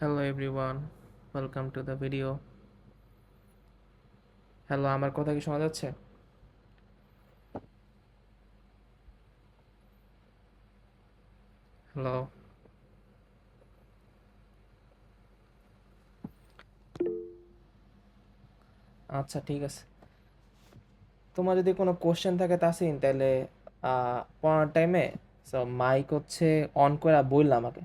Hello everyone, welcome to the video. Hello, আমার কথা কি শোনা যাচ্ছে? হ্যালো। আচ্ছা, ঠিক আছে। তোমার যদি কোনো কোশ্চেন থাকে তাসিন, তাহলে পড়ানোর টাইমে মাইক হচ্ছে অন করে বললাম আমাকে।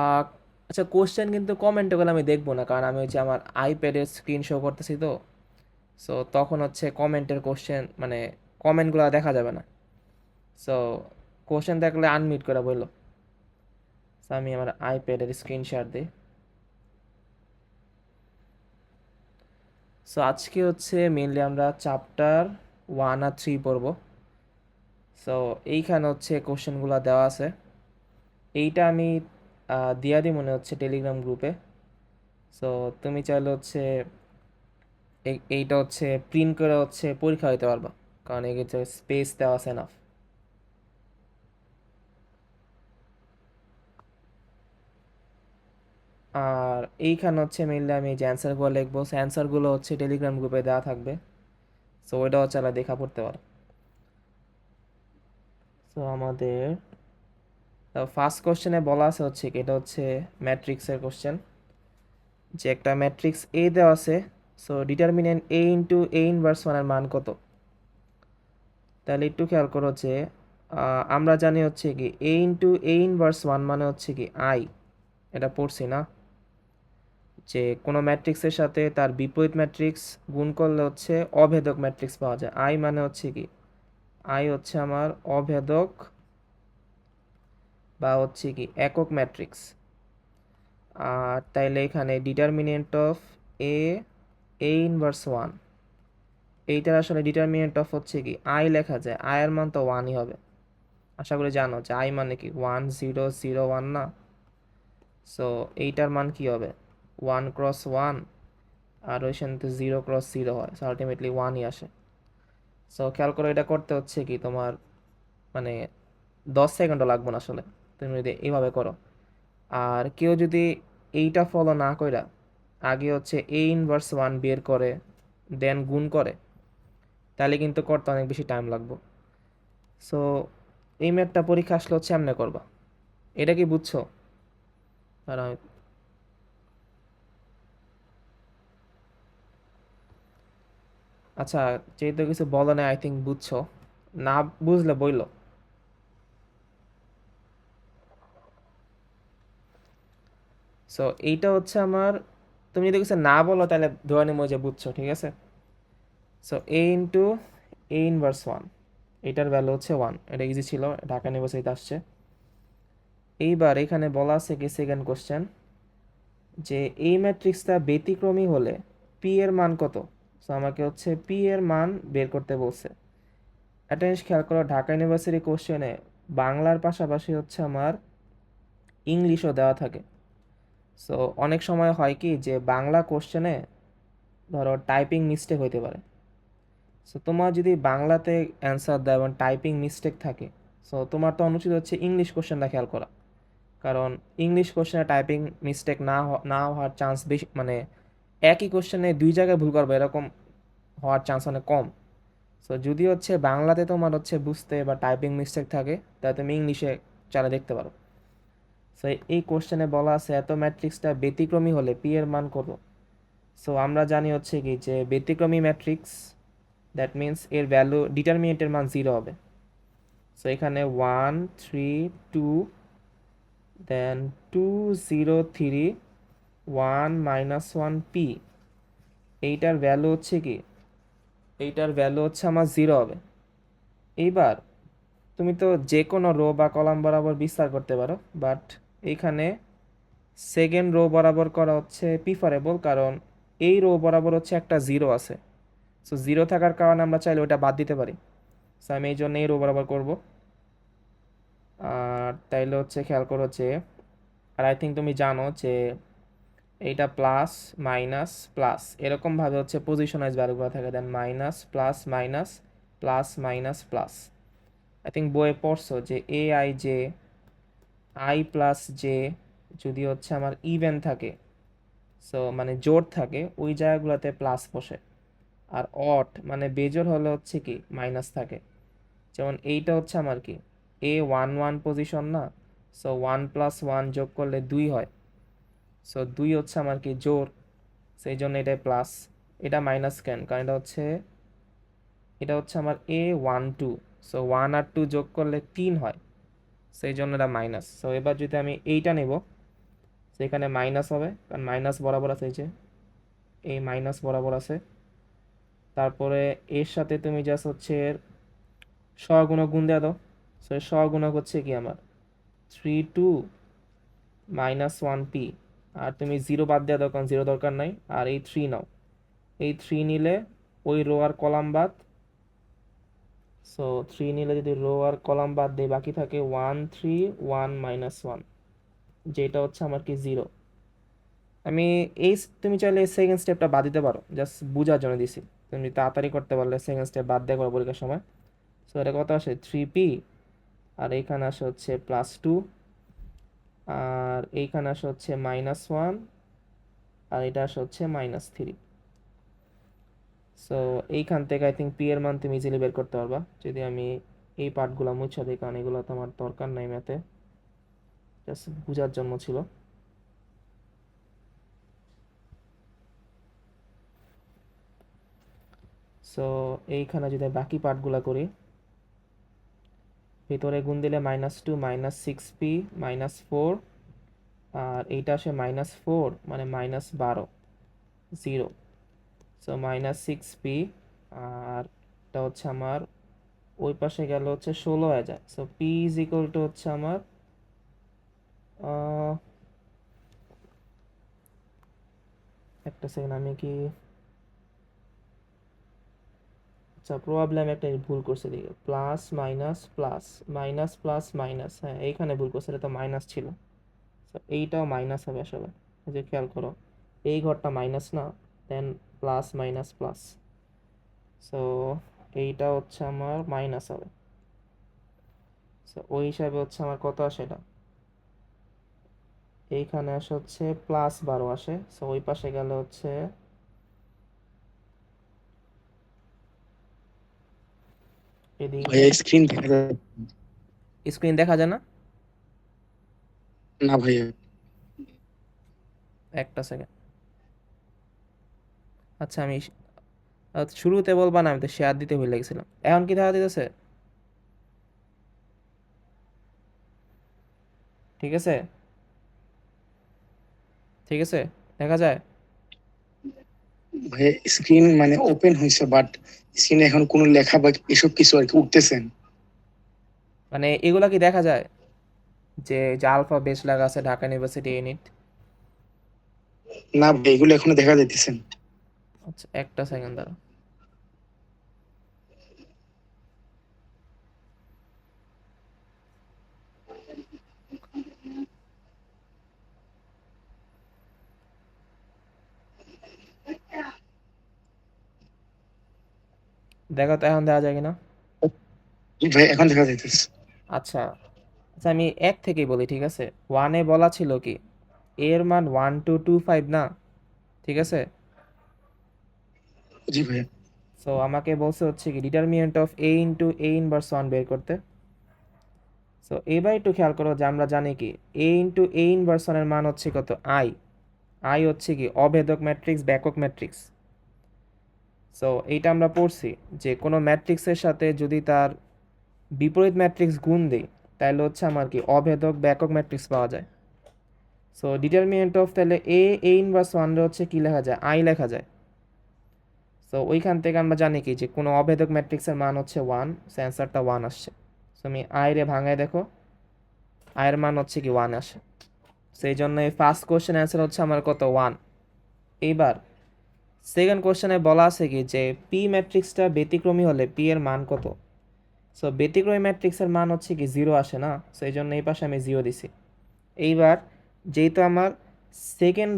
আহ, আচ্ছা, কোশ্চেন কিন্তু কমেন্টে গেলে আমি দেখবো না, কারণ আমি হচ্ছে আমার আইপ্যাডের স্ক্রিন শো করতেছি তো। সো তখন হচ্ছে কমেন্টের কোশ্চেন মানে কমেন্টগুলো দেখা যাবে না। সো কোশ্চেন দেখলে আনমিউট করে বললো। সো আমি আমার আইপ্যাডের স্ক্রিন শেয়ার দিই। সো আজকে হচ্ছে মেনলি আমরা চ্যাপ্টার 1 আর 3 পড়ব। সো এইখানে হচ্ছে কোশ্চেনগুলো দেওয়া আছে। এইটা আমি দিয়া দিই মনে হচ্ছে টেলিগ্রাম গ্রুপে। সো তুমি চাইলে হচ্ছে এইটা হচ্ছে প্রিন্ট করে হচ্ছে পরীক্ষা দিতে পারবা, কারণ এই হচ্ছে স্পেস দেওয়া আছে না। আর এইখানে হচ্ছে মেনলি আমি যে অ্যান্সারগুলো লিখবো, সে অ্যান্সারগুলো হচ্ছে টেলিগ্রাম গ্রুপে দেওয়া থাকবে। সো ওইটা হচ্ছে আলাদা দেখা পড়তে পারো। সো আমাদের ফার্স্ট কোশ্চেনে বলা আছে হচ্ছে কি, এটা হচ্ছে ম্যাট্রিক্সের কোশ্চেন। যে একটা ম্যাট্রিক্স এ দেওয়া আছে, so determinant A into A inverse ওয়ানের মান কত। তাহলে একটু খেয়াল করো যে আমরা জানি হচ্ছে কি এ ইন্টু এ ইনভার্স ওয়ান মানে হচ্ছে কি আই। এটা পড়ছি না, যে কোনো ম্যাট্রিক্সের সাথে তার বিপরীত ম্যাট্রিক্স গুণ করলে হচ্ছে অভেদক ম্যাট্রিক্স পাওয়া যায়। আই মানে হচ্ছে কি, আই হচ্ছে আমার অভেদক বা হচ্ছে কি একক ম্যাট্রিক্স। আর তাইলে এখানে determinant of A A inverse one, এইটার আসলে ডিটারমিনেন্ট অফ হচ্ছে কি আই লেখা যায়, আই এর মান তো ওয়ানই হবে। আশা করি জানো যে আই মানে কি 1 0 0 1 না। সো এইটার মান কি হবে 1 × 1, আর ওই সাথে 0 × 0 হয়, সো আলটিমেটলি ওয়ানই আসে। সো খেয়াল করে এটা করতে হচ্ছে কি তোমার মানে 10 সেকেন্ডও লাগবে না আসলে, তুমি যদি এইভাবে করো। আর কেউ যদি এইটা ফলো না কইরা আগে হচ্ছে এ ইনভার্স ওয়ান বের করে দেন গুণ করে, তাহলে কিন্তু করতে অনেক বেশি টাইম লাগবে। সো এই ম্যাথটা পরীক্ষা আসলে হচ্ছে এমনি করবা। এটা কি বুঝছো? আর আচ্ছা, যেহেতু কিছু বলো না, আই থিঙ্ক বুঝছো। না বুঝলে বইলো। সো এইটা হচ্ছে আমার, তুমি যদি কিছু না বলো তাহলে ধরে নিবো যে বুঝছো, ঠিক আছে। So A into A inverse one, এটার ভ্যালু হচ্ছে ওয়ান। এটা ইজি ছিল, ঢাকা ইউনিভার্সিটিতে আসছে। এইবার এখানে বলা আছে কি সেকেন্ড কোশ্চেন, যে এই ম্যাট্রিক্সটা ব্যতিক্রমী হলে পি এর মান কত। সো আমাকে হচ্ছে পি এর মান বের করতে বলছে। একটা জিনিস খেয়াল করো, ঢাকা ইউনিভার্সিটি কোশ্চেনে বাংলার পাশাপাশি হচ্ছে আমার ইংলিশও দেওয়া থাকে। সো অনেক সময় হয় কি যে বাংলা কোশ্চেনে ধরো টাইপিং মিস্টেক হইতে পারে। সো তোমার যদি বাংলাতে অ্যান্সার দেয় এবং টাইপিং মিস্টেক থাকে, সো তোমার তো অনুচিত হচ্ছে ইংলিশ কোশ্চেনটা খেয়াল করা। কারণ ইংলিশ কোশ্চেনে টাইপিং মিস্টেক না হওয়ার চান্স বেশি, মানে একই কোশ্চেনে দুই জায়গায় ভুল করবে এরকম হওয়ার চান্স অনেক কম। সো যদি হচ্ছে বাংলাতে তোমার হচ্ছে বুঝতে বা টাইপিং মিস্টেক থাকে, তাহলে তুমি ইংলিশে চালা দেখতে পারো। সো এই কোশ্চেনে বলা আছে এত ম্যাট্রিক্সটা ব্যতিক্রমী হলে পি এর মান কত। সো আমরা জানি হচ্ছে কি যে ব্যতিক্রমী ম্যাট্রিক্স, দ্যাট মিন্স এর ভ্যালু ডিটারমিনেন্টের মান জিরো হবে। সো এখানে 1 3 2, দেন 2 0 3, 1 - 1 পি, এইটার ভ্যালু হচ্ছে কি, এইটার ভ্যালু হচ্ছে আমার জিরো হবে। এইবার তুমি তো যে কোনো রো বা কলাম বরাবর বিস্তার করতে পারো, বাট এইখানে সেকেন্ড রো বরাবর করা হচ্ছে প্রিফারেবল, কারণ এই রো বরাবর হচ্ছে একটা জিরো আছে। সো জিরো থাকার কারণে আমরা চাইলে ওটা বাদ দিতে পারি। সো আমি এই জন্য এই রো বরাবর করবো। আর তাইলে হচ্ছে খেয়াল করো যে আর আই থিঙ্ক তুমি জানো যে এইটা প্লাস মাইনাস প্লাস এরকমভাবে হচ্ছে পজিশন ওয়াইজ ভ্যালুগুলো থাকে, then minus plus minus plus minus plus. I think বইয়ে পড়ছো যে A I J I plus J যদি হচ্ছে আমার ইভেন থাকে, সো মানে জোড় থাকে, ওই জায়গাগুলোতে প্লাস বসে। আর অট মানে বেজোড় হলে হচ্ছে কি মাইনাস থাকে। যেমন এইটা হচ্ছে আমার কি A11 পজিশন না, সো 1 প্লাস 1 যোগ করলে 2 হয়, সো 2 হচ্ছে আমার কি জোড়, সেই জন্য এটা প্লাস। এটা মাইনাস কেন, কারণ এটা হচ্ছে আমার A12, সো 1 আর 2 যোগ করলে 3 হয়, সেই জন্য এটা মাইনাস। সো এবার যদি আমি এইটা নেব, সেখানে মাইনাস হবে, কারণ মাইনাস বরাবর আছে, এই যে এই মাইনাস বরাবর আছে। তারপরে এর সাথে তুমি জাস্ট হচ্ছে সহগুণক গুণ দেওয়া দাও। সো সহগুণক হচ্ছে কি আমার 3 2 -1p, আর তুমি 0 বাদ দেওয়া দাও, কারণ 0 দরকার নাই। আর এই 3 নাও, এই 3 নিলে ওই রো আর কলাম বাদ। সো 3 নিলে যদি রো আর কলাম বাদ দেয়, বাকি থাকে 1 3 1 -1, যেটা হচ্ছে আমার কি 0। আমি এই তুমি চাইলে সেকেন্ড স্টেপটা বাদ দিতে পারো, জাস্ট বোঝার জন্য দিছি। তুমি তাড়াতাড়ি করতে পারলে সেকেন্ড স্টেপ বাদ দেওয়া করো পরীক্ষার সময়। সো এটা কত আসে 3p, আর এইখানে আসে হচ্ছে +2, আর এইখানে আসে হচ্ছে -1, আর এটা আসে হচ্ছে -3। সো এইখান থেকে আই থিঙ্ক পি এর মান তুমি ইজিলি বের করতে পারবা, যদি আমি এই পার্টগুলো মুছে দিই, কারণ এগুলো তোমার দরকার নাই ম্যাথে, জাস্ট বোঝার জন্য ছিল। সো এইখানে যদি বাকি পার্টগুলো করি, ভিতরে গুণ দিলে -2 -6p -4, আর এইটা আসে -4 মানে -12 0, সো -6p, আর এটা হচ্ছে আমার ওই পাশে গেল হচ্ছে 16 হয়ে যায়। So p is equal two হচ্ছে আমার একটা সেকেন্ড, আমি কি আচ্ছা প্রবাবলি আমি একটা ভুল করছি দিকে, plus minus plus minus plus minus, হ্যাঁ এইখানে ভুল করছে, এটা তো মাইনাস ছিল। তো এইটাও মাইনাস হবে আসলে, এই যে খেয়াল করো এই ঘরটা মাইনাস না, দেন প্লাস মাইনাস প্লাস, সো এইটা হচ্ছে আমার মাইনাস হবে। সো ওই হিসাবে হচ্ছে আমার কত আসে, এটা এইখানে আসে হচ্ছে +12 আসে। সো ওই পাশে গেলে হচ্ছে এদিকে ভাইয়া স্ক্রিন দেখা যায় স্ক্রিন দেখা যায় না। না ভাইয়া। একটা সেকেন্ড, আচ্ছা আমি শুরুতে বলবা না, আমি তো শেয়ার দিতে ভুলে গেছিলাম। এখন কি দেখা দিতেছে? ঠিক আছে, ঠিক আছে, দেখা যায়। ভাইয়া স্ক্রিন মানে ওপেন হয়েছে, বাট স্ক্রিনে এখন কোনো লেখা বা এসব কিছু আর কি উঠতেছেন মানে এগুলা কি দেখা যায়, যে যে আলফা বেস লাগা আছে ঢাকা ইউনিভার্সিটি ইউনিট? না ভাই, এগুলো এখনো দেখা যাইতেছেন। আচ্ছা একটা সেকেন্ড দাঁড়া। দেখো তো এখন দেখা যায় কিনা। জি ভাই, এখন দেখা যাইতেছে। আচ্ছা, আচ্ছা আমি এক থেকেই বলি, ঠিক আছে। ওয়ানে বলা ছিল কি এর মান 1225 না, ঠিক আছে। জি ভাইয়া। সো আমাকে বলছে হচ্ছে কি determinant of A into A inverse one বের করতে। সো এবার একটু খেয়াল করো যে আমরা জানি কি এ ইন্টু এ ইনভার্স ওয়ানের মান হচ্ছে কত আই। আই হচ্ছে কি অভেদক ম্যাট্রিক্স, ব্যাকক ম্যাট্রিক্স। সো এইটা আমরা পড়ছি যে কোনো ম্যাট্রিক্সের সাথে যদি তার বিপরীত ম্যাট্রিক্স গুণ দিই, তাহলে হচ্ছে আমার কি অভেদক ব্যাকক ম্যাট্রিক্স পাওয়া যায়। সো ডিটারমিনেন্ট অফ তাহলে এ ইনভার্স ওয়ান হচ্ছে কি লেখা যায়, আই লেখা যায়। সো ওইখান থেকে আমরা জানি কি যে কোনো অভেদক ম্যাট্রিক্সের মান হচ্ছে ওয়ান, অ্যান্সারটা ওয়ান আসছে। সো আমি আই রে ভাঙায় দেখো, আয়ের মান হচ্ছে কি ওয়ান আসে। সেই জন্য এই ফার্স্ট কোশ্চেন অ্যান্সার হচ্ছে আমার কত ওয়ান। এইবার সেকেন্ড কোশ্চেনে বলা আছে কি যে পি ম্যাট্রিক্সটা ব্যতিক্রমী হলে পি এর মান কত। সো ব্যতিক্রমী ম্যাট্রিক্সের মান হচ্ছে কি জিরো আসে না, সেই জন্য এই পাশে আমি জিরো দিছি। এইবার যেহেতু আমার সেকেন্ড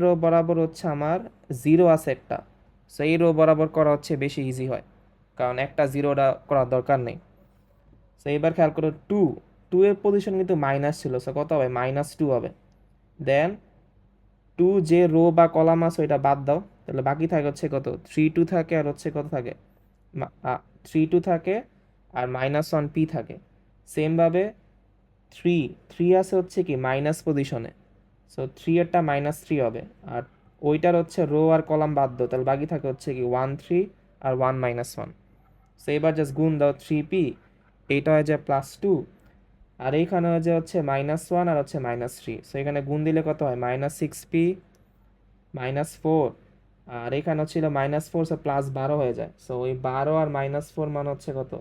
রো বরাবর হচ্ছে আমার জিরো আছে একটা, সো এই রো বরাবর করা হচ্ছে বেশি ইজি হয়, কারণ একটা জিরোটা করার দরকার নেই। সো এবার খেয়াল করো টু এর পজিশন কিন্তু মাইনাস ছিল, সো কত হবে, -2 হবে। দেন টু যে রো বা কলাম আছে ওইটা বাদ দাও, তাহলে বাকি থাকে হচ্ছে কত, 3 2 থাকে, আর হচ্ছে কত থাকে, 3 2 থাকে, আর -1p থাকে। সেমভাবে থ্রি থ্রি আছে হচ্ছে কি মাইনাস পজিশনে, সো 3 এরটা -3 হবে। আর ওইটার হচ্ছে রো আর কলাম বাদ দাও, তাহলে বাকি থাকে হচ্ছে কি 1 3 আর 1 - 1। সো এবার জাস্ট গুণ দাও 3p, এইটা হয় যে +2, আর এইখানে হয় যে হচ্ছে -1 আর হচ্ছে -3। সো এখানে গুণ দিলে কত হয়, -6p -4, আর এখানে ছিল -4, সো +12 হয়ে যায়। সো ওই 12 আর -4 মানে হচ্ছে কত,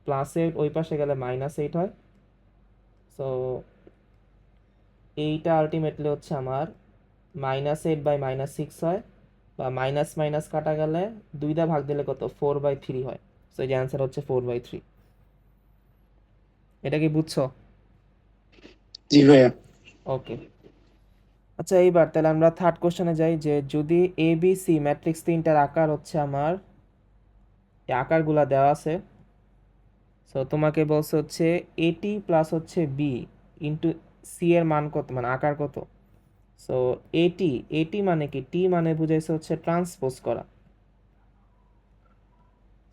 +8, ওই পাশে গেলে -8 হয়। সো এইটা আলটিমেটলি হচ্ছে আমার -8/-6 হয়, বা মাইনাস মাইনাস কাটা গেলে 2 ভাগ দিলে কত, 4/3 হয়। সো এই যে অ্যান্সার হচ্ছে 4/3। এটা কি বুঝছো? জি ভাইয়া। ওকে। আচ্ছা এইবার তাহলে আমরা থার্ড কোশ্চেনে যাই, যে যদি এ বি সি ম্যাট্রিক্স তিনটার আকার হচ্ছে আমার, এই আকারগুলা দেওয়া আছে। সো তোমাকে বলছে হচ্ছে এটি প্লাস হচ্ছে বি ইন্টু সি এর মান কত, মানে আকার কত। সো এটি এটি মানে কি, টি মানে বুঝাইছে হচ্ছে ট্রান্সপোজ করা।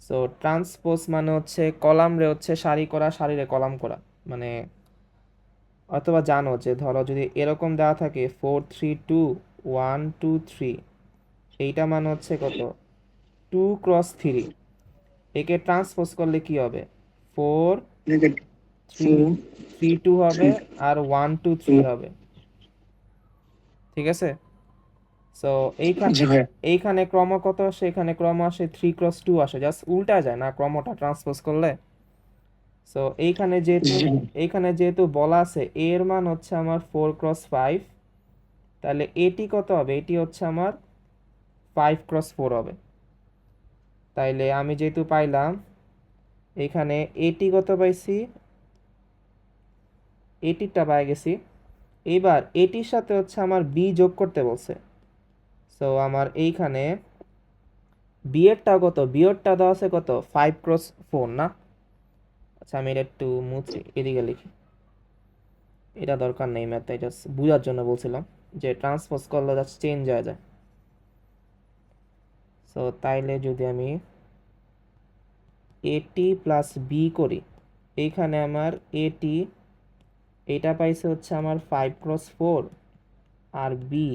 সো ট্রান্সপোজ মানে হচ্ছে কলাম রে হচ্ছে সারি করা, সারি রে কলাম করা। মানে অথবা জানো যে ধরো যদি এরকম দেওয়া থাকে 4 3 2 1 2 3, এইটা মানে হচ্ছে কত, 2 × 3। একে ট্রান্সপোজ করলে কি হবে, 4 3 4 3 2 হবে, 3 আর 1 2 3 হবে। ঠিক আছে। সো এইখানে জি ভাইয়া। এইখানে ক্রম কত আসে, এখানে ক্রম আসে 3 × 2 আসে, জাস্ট উল্টা যায় না ক্রমটা ট্রান্সপোজ করলে। সো জি এইখানে যেহেতু বলা আছে a এর মান হচ্ছে আমার 4 × 5, তাহলে এটি কত হবে, এটি হচ্ছে আমার 5 × 4 হবে। তাইলে আমি যেহেতু পাইলাম এখানে এটি কত পাইছি, এটিরটা পাই গেছি। এইবার এটির সাথে হচ্ছে আমার বি যোগ করতে বলছে। সো আমার এইখানে বি এরটা কত, বি এরটা দেওয়া আছে কত, 5 × 4 না। আচ্ছা আমি এটা একটু মুছি, এদিকে লিখি, এটা দরকার নেই ম্যাথ, এটা জাস্ট বোঝার জন্য বলছিলাম যে ট্রান্সপোজ করলে জাস্ট চেঞ্জ হয়ে যায়। সো তাইলে যদি আমি এটি প্লাস বি করি, এইখানে আমার এটি, এটা পাইছে হচ্ছে আমার 5 × 4, আর বি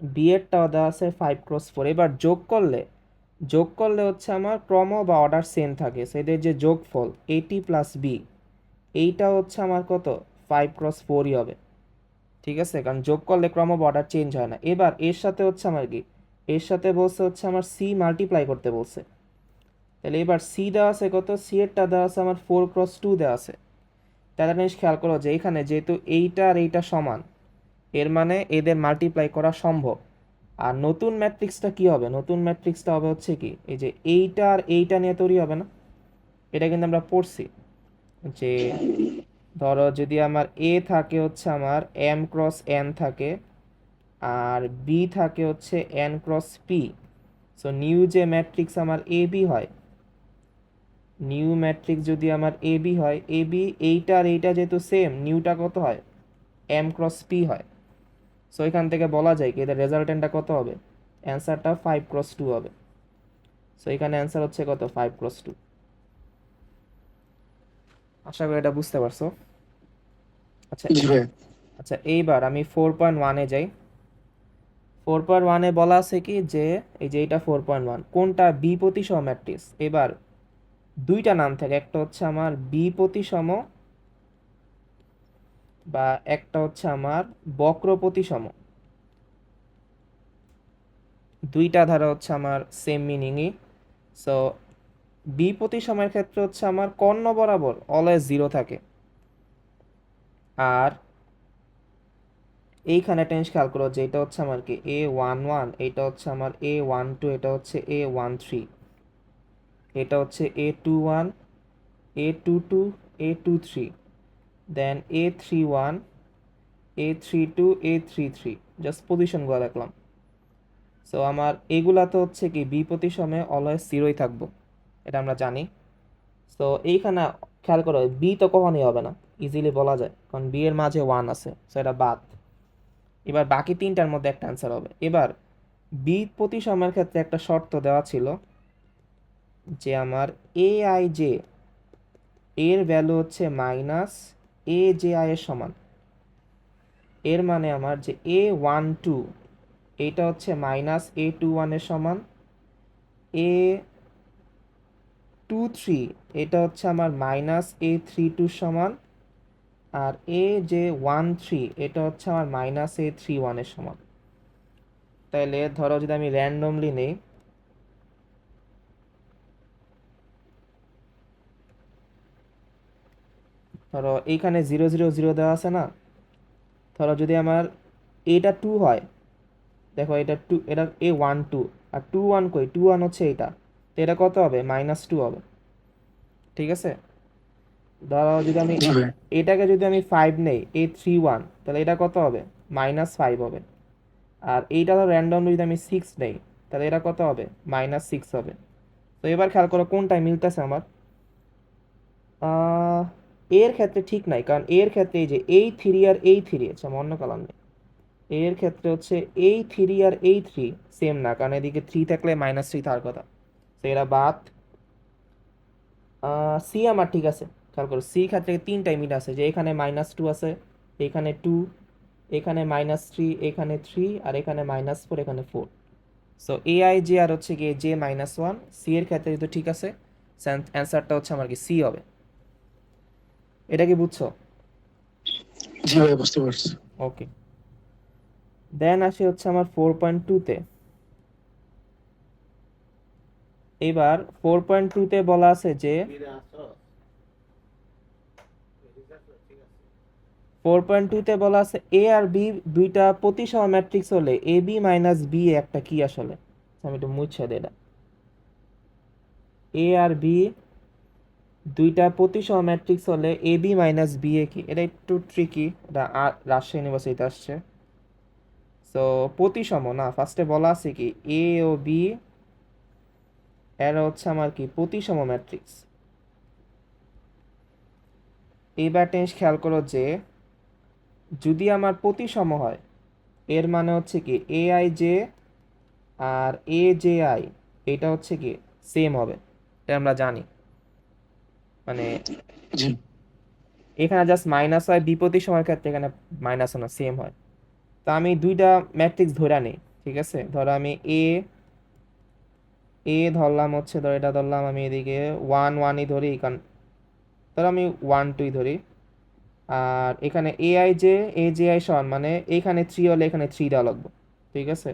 বি এরটাও দেওয়া আছে 5 × 4। এবার যোগ করলে হচ্ছে আমার ক্রম বা অর্ডার সেম থাকে, সেদের যে যোগফল এটি প্লাস বি, এইটা হচ্ছে আমার কত, 5 × 4ই হবে। ঠিক আছে, কারণ যোগ করলে ক্রম বা অর্ডার চেঞ্জ হয় না। এবার এর সাথে হচ্ছে আমার কি, এর সাথে বলছে হচ্ছে আমার সি মাল্টিপ্লাই করতে বলছে। তাহলে এবার সি দেওয়া আছে কত, সি এরটা দেওয়া আছে আমার 4 × 2 দেওয়া আছে। তাহলে জিনিস খেয়াল করো যে এখানে যেহেতু এইটা আর এইটা সমান, এর মানে এদের মাল্টিপ্লাই করা সম্ভব। আর নতুন ম্যাট্রিক্সটা কি হবে, নতুন ম্যাট্রিক্সটা হবে হচ্ছে কি, এই যে এইটা আর এইটা নিয়ে তৈরি হবে না। এটা কিন্তু আমরা পড়ছি যে ধরো যদি আমার এ থাকে হচ্ছে আমার m × n থাকে, আর বি থাকে হচ্ছে n × p। সো নিউ যে ম্যাট্রিক্স আমার এ বি হয়, নিউ ম্যাট্রিক্স যদি আমার এ বি হয়, এ বি এইটা আর এইটা যেহেতু সেম, নিউটা কত হয়, m × p হয়। সো এখান থেকে বলা যায় কি এদের রেজাল্টেন্টটা কত হবে, অ্যান্সারটা 5 × 2 হবে। সো এখানে অ্যান্সার হচ্ছে কত, 5 × 2। আশা করি এটা বুঝতে পারছো। আচ্ছা জি ভাইয়া। আচ্ছা এইবার আমি 4.1-এ যাই। 4.1-এ বলা আছে কি যে এই যে এইটা 4.1 কোনটা বি প্রতিসম ম্যাট্রিক্স। এবার দুইটা নাম থাকে, একটা হচ্ছে আমার বি প্রতিসম, বা একটা হচ্ছে আমার বক্র প্রতিসম। দুইটা ধারা হচ্ছে আমার সেম মিনিংই। সো বি প্রতিসমের ক্ষেত্রে হচ্ছে আমার কর্ণ বরাবর অলওয়েজ 0 থাকে। আর এইখানে একটা জিনিস খেয়াল করো যে এটা হচ্ছে আমার কি A11, এটা হচ্ছে আমার A12, এটা হচ্ছে A13, এটা হচ্ছে A21, A22, A23, দেন A31, A32 A33 জাস্ট পজিশনগুলো রাখলাম। সো আমার এগুলা তো হচ্ছে কি বি প্রতিসমে অলওয়েজ জিরোই থাকবো, এটা আমরা জানি। সো এইখানে খেয়াল করো বি তো কখনোই হবে না, ইজিলি বলা যায়, কারণ বি এর মাঝে 1 আছে, সো এটা বাদ। এবার বাকি তিনটার মধ্যে একটা অ্যান্সার হবে। এবার বি প্রতিসমের ক্ষেত্রে একটা শর্ত দেওয়া ছিল যে আমার এ আই জে এর ভ্যালু হচ্ছে মাইনাস এ জে আই এর সমান। এর মানে আমার যে A12 এইটা হচ্ছে মাইনাস A21 এর সমান, A23 এটা হচ্ছে আমার মাইনাস A32 সমান, আর A13 এটা হচ্ছে আমার মাইনাস A31 এর সমান। তাইলে ধরো যদি আমি র্যান্ডমলি নেই, ধরো এইখানে 0 0 0 দেওয়া আছে না, ধরো যদি আমার এটা 2 হয়, দেখো এটা 2, এটা A12 আর 21 কই, 21 হচ্ছে এটা, তো এটা কত হবে, -2 হবে, ঠিক আছে। ধরো যদি আমি জি ভাই। এটাকে যদি আমি 5 নেই A31, তাহলে এটা কত হবে, -5 হবে। আর এইটা ধরো র্যান্ডম যদি আমি 6 নেই, তাহলে এটা কত হবে, -6 হবে। তো এবার খেয়াল করো কোনটায় মিলতেছে আমার। আহ, এর ক্ষেত্রে ঠিক নাই, কারণ এর ক্ষেত্রে এই যে A3 আর A3, আচ্ছা আমার অন্য কালার নেই, এর ক্ষেত্রে হচ্ছে A3 আর A3 সেম না, কারণ এদিকে 3 থাকলে -3 থাকার কথা, তো এরা বাদ। সি আমার ঠিক আছে, খেয়াল করো সি ক্ষেত্রে তিনটাই মিল আছে, যে এখানে -2 আছে, এখানে 2, এখানে -3, এখানে 3, আর এখানে -4, এখানে 4। সো এআই জে আর হচ্ছে গিয়ে জে -1, সি এর ক্ষেত্রে তো ঠিক আছে, অ্যান্সারটা হচ্ছে আমার কি সি হবে। এটা কি বুঝছো? জি ভাই, বুঝতে পারছি। ওকে, দেন আসে হচ্ছে আমার 4.2-তে। এবার 4.2-তে বলা আছে যে 4.2-তে বলা আছে এ আর বি দুইটা প্রতিসম ম্যাট্রিক্স হলে এ বি মাইনাস বি একটা কি আসলে, আমি একটু মুছে দিই এটা। এ আর বি দুইটা প্রতিসম ম্যাট্রিক্স হলে A B minus B A কি, এটা একটু ট্রিকি, এটা রাজশাহী ইউনিভার্সিটিতে আসছে। সো প্রতিসম না, ফার্স্টে বলা আছে কি এ ও বি এরা হচ্ছে আমার কি প্রতিসম ম্যাট্রিক্স। এইবার টেন্স খেয়াল করো যে যদি আমার প্রতিসম হয়, এর মানে হচ্ছে কি এ আই জে আর এ জে আই এটা হচ্ছে কি সেম হবে, এটা আমরা জানি। মানে জি। এখানে জাস্ট মাইনাস হয়, বিপরীত সময়ের ক্ষেত্রে এখানে মাইনাস হয় না, সেম হয়। তো আমি দুইটা ম্যাট্রিক্স ধরে নিই, ঠিক আছে। ধরো আমি এ এ ধরলাম হচ্ছে, ধরো এটা ধরলাম আমি এদিকে 1 1ই ধরি, কারণ ধরো আমি 1 2ই ধরি। আর এখানে AI J A j I সমান মানে এখানে 3 হলে এখানে 3 দেওয়া লাগবে, ঠিক আছে।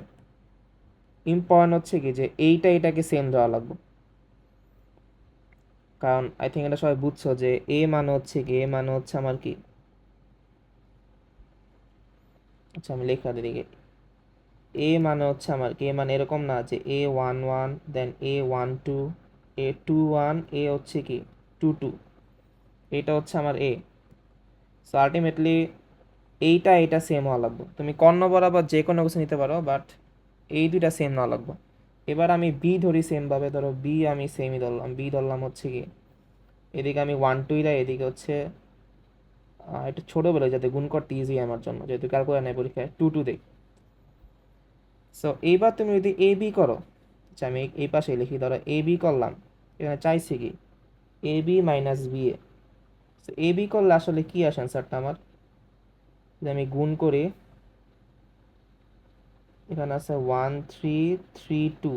ইম্পর্টেন্ট হচ্ছে কি যে এইটা এটাকে সেম দেওয়া লাগবে, কারণ আই থিঙ্ক এটা সবাই বুঝছো যে এ মানে হচ্ছে কি, এ মানে হচ্ছে আমার কি, আচ্ছা আমি লেখা দিই, এ মানে হচ্ছে আমার কি, এ মানে এরকম না যে A11 দেন A12 A21 এ হচ্ছে কি 22, এটা হচ্ছে আমার এ। সো আলটিমেটলি এইটা এটা সেম হওয়া লাগবে, তুমি কর্ণ বরাবর যে কোনো কিছু নিতে পারো, বাট এই দুইটা সেম না লাগবে। এবার আমি বি ধরি সেম ভাবে, ধরো বি আমি সেমই ধরলাম, বি ধরলাম হচ্ছে কি এদিকে আমি 1 2 দেয়, এদিকে হচ্ছে একটু ছোট বেরো যাতে গুণ করতে ইজি আমার জন্য, যেহেতু ক্যালকুলেটর নেই পরীক্ষায়, 2 2 দেই। সো এইবার তুমি যদি এ বি করো, আচ্ছা আমি এই পাশে লিখি, ধরো এ বি করলাম, এখানে চাইছি কি A B minus B A. A B করলে আসলে কি আসে অ্যান্সারটা আমার, যদি আমি গুণ করি, এখানে আছে 1 3 3 2,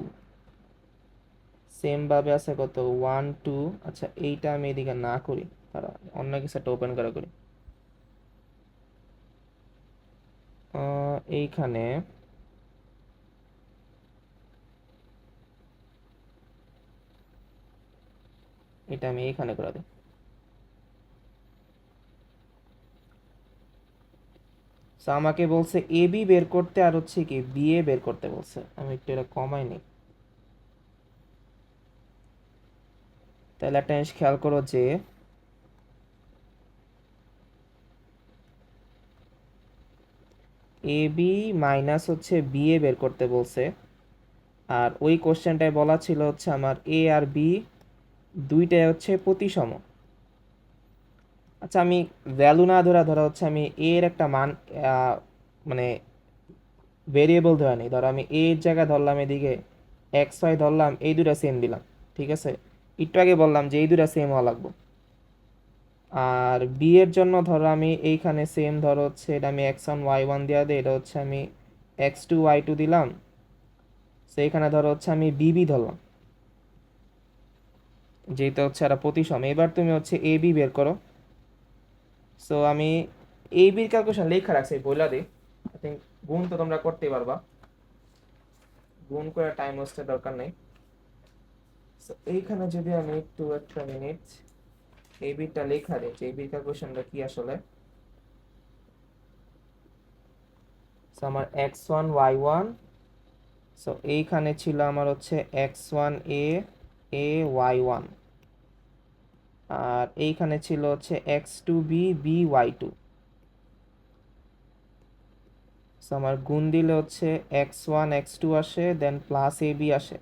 সেম ভাবে আছে কত 1 2। আচ্ছা এইটা আমি এদিকে না করি, তারা অন্য কিছু একটা ওপেন করে করি। এইখানে এটা আমি এইখানে করে দিই। So, আমাকে বলছে এ বি বের করতে, আর হচ্ছে কি বি এ বের করতে বলছে, আমি একটু এটা কমাই নিই। তাহলে একটা জিনিস খেয়াল করো যে এ বি মাইনাস হচ্ছে বি এ বের করতে বলছে, আর ওই কোশ্চেনটায় বলা ছিল হচ্ছে আমার এ আর বি দুইটাই হচ্ছে প্রতিসম। আচ্ছা, আমি ভ্যালু না ধরা হচ্ছে আমি এ এর একটা মান মানে ভেরিয়েবল ধরে নিই। ধরো আমি এ এর জায়গায় ধরলাম এদিকে এক্স ওয়াই ধরলাম, এই দুটা সেম দিলাম, ঠিক আছে? একটু আগে বললাম যে এই দুটা সেম হওয়া লাগবে। আর বি এর জন্য ধরো আমি এইখানে সেম ধরো হচ্ছে এটা আমি এক্স ওয়ান ওয়াই ওয়ান দেওয়া দিই, এটা হচ্ছে আমি এক্স টু ওয়াই টু দিলাম। সেইখানে ধরো হচ্ছে আমি বিবি ধরলাম, যেটা হচ্ছে একটা প্রতিসম। এবার তুমি হচ্ছে এ বি বের করো। সো আমি এ বির ক্যালকুলেশন লেখা রাখছি, বইলা দিই। আই থিঙ্ক গুণ তো তোমরা করতেই পারবা, গুণ করে টাইম ওয়েস্টের দরকার নেই। সো এইখানে যদি আমি একটু একটা মিনিট এই বিটটা লেখা দিই যে এই বিট ক্যালকুলেশনটা কি আসলে। সো আমার x one y one, so এইখানে ছিল আমার হচ্ছে x one A A y one, আর এইখানে ছিল হচ্ছে x two B B y two. So আমার গুণ দিলে হচ্ছে এক্স ওয়ান এক্স টু আসে, দেন প্লাস এ বি আসে,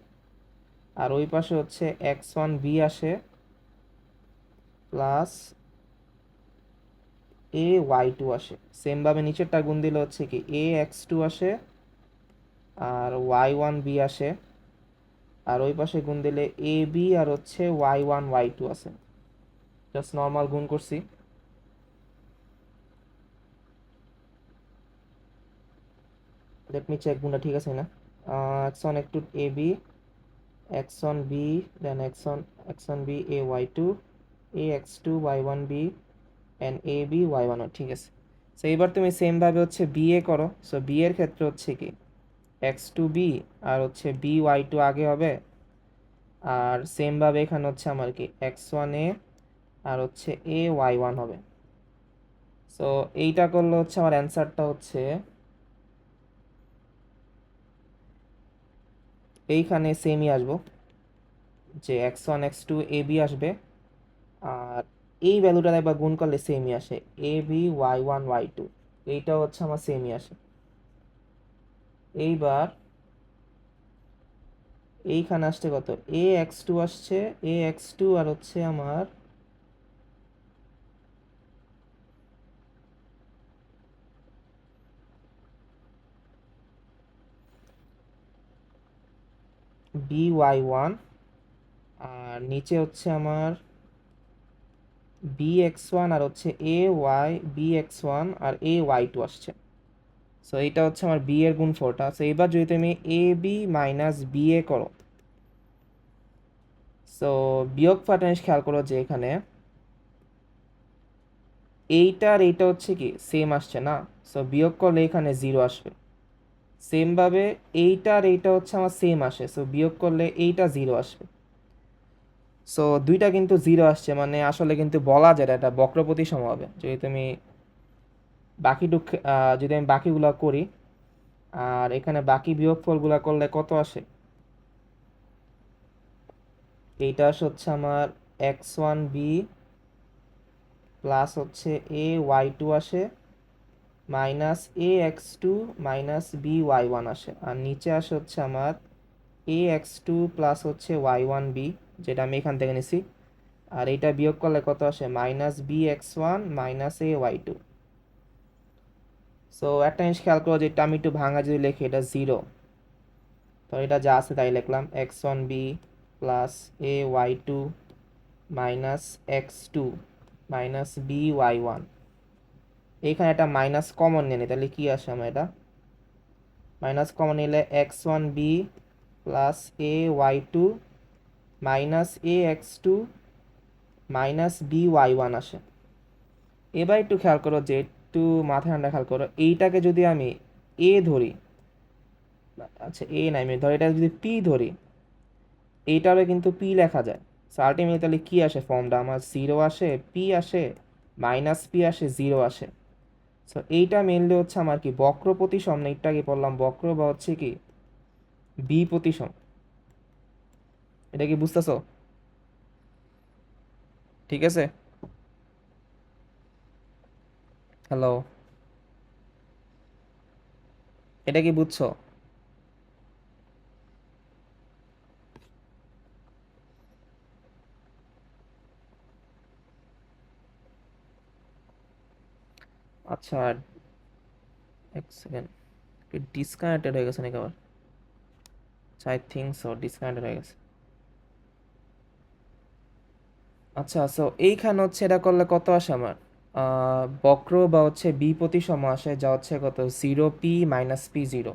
আর ওই পাশে হচ্ছে এক্স ওয়ান বি আসে প্লাস এ ওয়াই টু আসে। সেমভাবে নিচেরটা গুণ দিলে হচ্ছে কি এ এক্স টু আসে আর ওয়াই ওয়ান বি আসে, আর ওই পাশে গুণ দিলে এ বি আর হচ্ছে ওয়াই ওয়ান ওয়াই টু আছে। জাস্ট নর্মাল গুণ করছি। লেট মি চেক গুণটা ঠিক আছে না। এক্স ওয়ান একটু A B, X one B, then X one B A Y two, A X two Y one B and A B Y one, ঠিক আছে। সো এবার তুমি সেমভাবে হচ্ছে বি এ করো। সো বি এর ক্ষেত্রে হচ্ছে কি এক্স টু বি আর হচ্ছে বি ওয়াই টু আগে হবে, আর সেমভাবে এখানে হচ্ছে আমার কি এক্স ওয়ান এ আর হচ্ছে এ ওয়াই ওয়ান হবে। সো এইটা করলে হচ্ছে আমার অ্যান্সারটা হচ্ছে এইখানে সেমই আসবো, যে X one X two A B আসবে, আর এই ভ্যালুটা একবার গুণ করলে সেমই আসে A B Y one Y two, এইটা হচ্ছে আমার সেমই আসে। এইবার এইখানে আসছে কত এ এক্স টু আসছে, এ এক্স টু আর হচ্ছে আমার বি ওয়াই ওয়ান, আর নিচে হচ্ছে আমার বি এক্স ওয়ান আর হচ্ছে A Y B X one R A Y two আসছে। সো এইটা হচ্ছে আমার বি এর গুণফলটা। সো এবার যদি তুমি A B minus B A করো, সো বিয়োগ জিনিস খেয়াল করো যে এখানে এইটা আর এইটা হচ্ছে কি সেম আসছে না, সো বিয়োগ করলে এখানে জিরো আসবে। সেমভাবে এইটা আর এইটা হচ্ছে আমার সেম আসে, সো বিয়োগ করলে এইটা জিরো আসবে। সো দুইটা কিন্তু জিরো আসছে, মানে আসলে কিন্তু বলা যায় এটা বক্রপতি সম হবে যদি তুমি বাকিটুক যদি আমি বাকিগুলো করি। আর এখানে বাকি বিয়োগফলগুলো করলে কত আসে, এইটা আসে হচ্ছে আমার এক্স ওয়ান বি প্লাস হচ্ছে এ ওয়াই টু আসে minus A X two minus B Y one আসে, আর নিচে আসে হচ্ছে আমার এ এক্স টু প্লাস হচ্ছে ওয়াই ওয়ান বি, যেটা আমি এখান থেকে নিছি। আর এইটা বিয়োগ করলে কত আসে minus B X one minus A Y two. So একটা জিনিস খেয়াল করো, যেটা আমি একটু ভাঙা যদি লিখি এটা জিরো, তো এটা যা আছে তাই লিখলাম X one B plus A Y two minus X two minus B Y one. এইখানে একটা মাইনাস কমন নিয়ে নিই, তাহলে কি আসে আমার এটা মাইনাস কমন নিলে X one B plus A Y two minus A X two minus B Y one আসে। এবার একটু খেয়াল করো, যে একটু মাথায় ঠান্ডা খেয়াল করো, এইটাকে যদি আমি এ ধরি, আচ্ছা এ নাই আমি ধরি, এটা যদি পি ধরি, এইটারও কিন্তু পি লেখা যায়। সো আলটিমেটলি তাহলে কি আসে ফর্মটা আমার জিরো আসে, পি আসে, মাইনাস পি আসে, জিরো আসে। সো এইটা মেনলি হচ্ছে আমার কি বক্র প্রতিসম, না একটু আগে বললাম বক্র বা হচ্ছে কি বি প্রতিসম। এটা কি বুঝতেছো? ঠিক আছে। হ্যালো। এটা কি বুঝছো? আচ্ছা, এক সেকেন্ড, ডিসকানেক্টেড হয়ে গেছে নাকি আবার? আচ্ছা, আই থিঙ্ক সো ডিসকানেক্টেড হয়ে গেছে। আচ্ছা, সো এইখানে হচ্ছে এটা করলে কত আসে আমার? বক্র বা হচ্ছে বি প্রতিসম আসে, যা হচ্ছে কত, 0p-p0।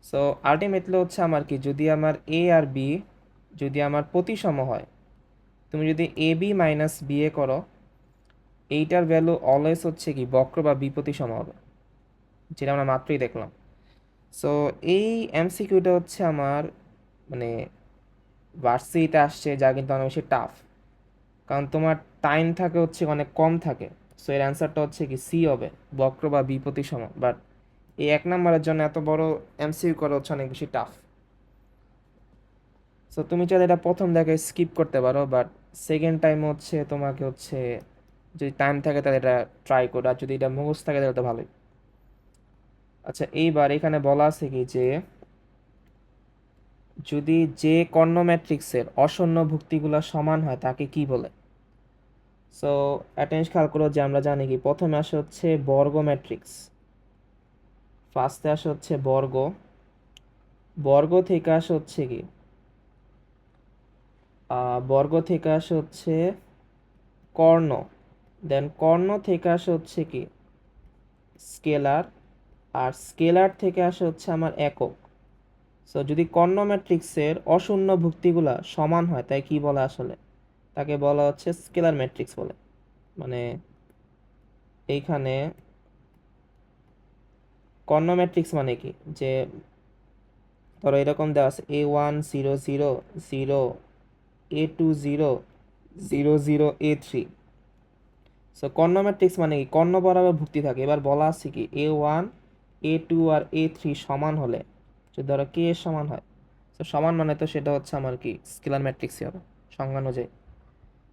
সো আলটিমেটলি হচ্ছে আমার কি, যদি আমার এ আর বি যদি আমার প্রতিসম হয়, তুমি যদি A B minus B A করো, এইটার ভ্যালু অলওয়েজ হচ্ছে কি বক্র বা বি প্রতিসম হবে, যেটা আমরা মাত্রই দেখলাম। সো এই এমসিকিউটা হচ্ছে আমার মানে ভার্সিটিতে আসছে, যা কিন্তু অনেক বেশি টাফ, কারণ তোমার টাইম থাকে হচ্ছে অনেক কম থাকে। সো এর অ্যান্সারটা হচ্ছে কি সি হবে, বক্র বা বি প্রতিসম। বাট এই 1 নম্বরের জন্য এত বড় এমসিকিউ করা হচ্ছে অনেক বেশি টাফ। সো তুমি চাইলে এটা প্রথম দেখে স্কিপ করতে পারো, বাট সেকেন্ড টাইম হচ্ছে তোমাকে হচ্ছে যদি টাইম থাকে তাহলে এটা ট্রাই করো, আর যদি এটা মুখস্থ থাকে তাহলে তো ভালোই। আচ্ছা, এইবার এখানে বলা আছে কি যে যদি যে কর্ণ ম্যাট্রিক্সের অশূন্য ভুক্তিগুলো সমান হয় তাকে কি বলে? সো অ্যাটেন্স খেয়াল করো যে আমরা জানি কি প্রথমে আসে হচ্ছে বর্গ ম্যাট্রিক্স, ফার্স্টে আসে হচ্ছে বর্গ, বর্গ থেকে আসে হচ্ছে কি বর্গ থেকে আসে হচ্ছে কর্ণ, দেন কর্ণ থেকে আসে হচ্ছে কি স্কেলার, আর স্কেলার থেকে আসে হচ্ছে আমার একক। সো যদি কর্ণ ম্যাট্রিক্সের অশূন্য ভুক্তিগুলা সমান হয় তাই কি বলে আসলে? তাকে বলা হচ্ছে স্কেলার ম্যাট্রিক্স বলে। মানে এইখানে কর্ণ ম্যাট্রিক্স মানে কি, যে ধরো এরকম দেওয়া আছে A1 0 0 0, A2 0 0 0 A3। সো কর্ণ ম্যাট্রিক্স মানে কি কর্ণ বরাবর ভুক্তি থাকে। এবার বলা আছে কি A1 A2 আর A3 সমান হলে, যদি ধরো কে এর সমান হয়, তো সমান মানে তো সেটা হচ্ছে আমার কি স্কেলার ম্যাট্রিক্সই হবে সংজ্ঞা অনুযায়ী।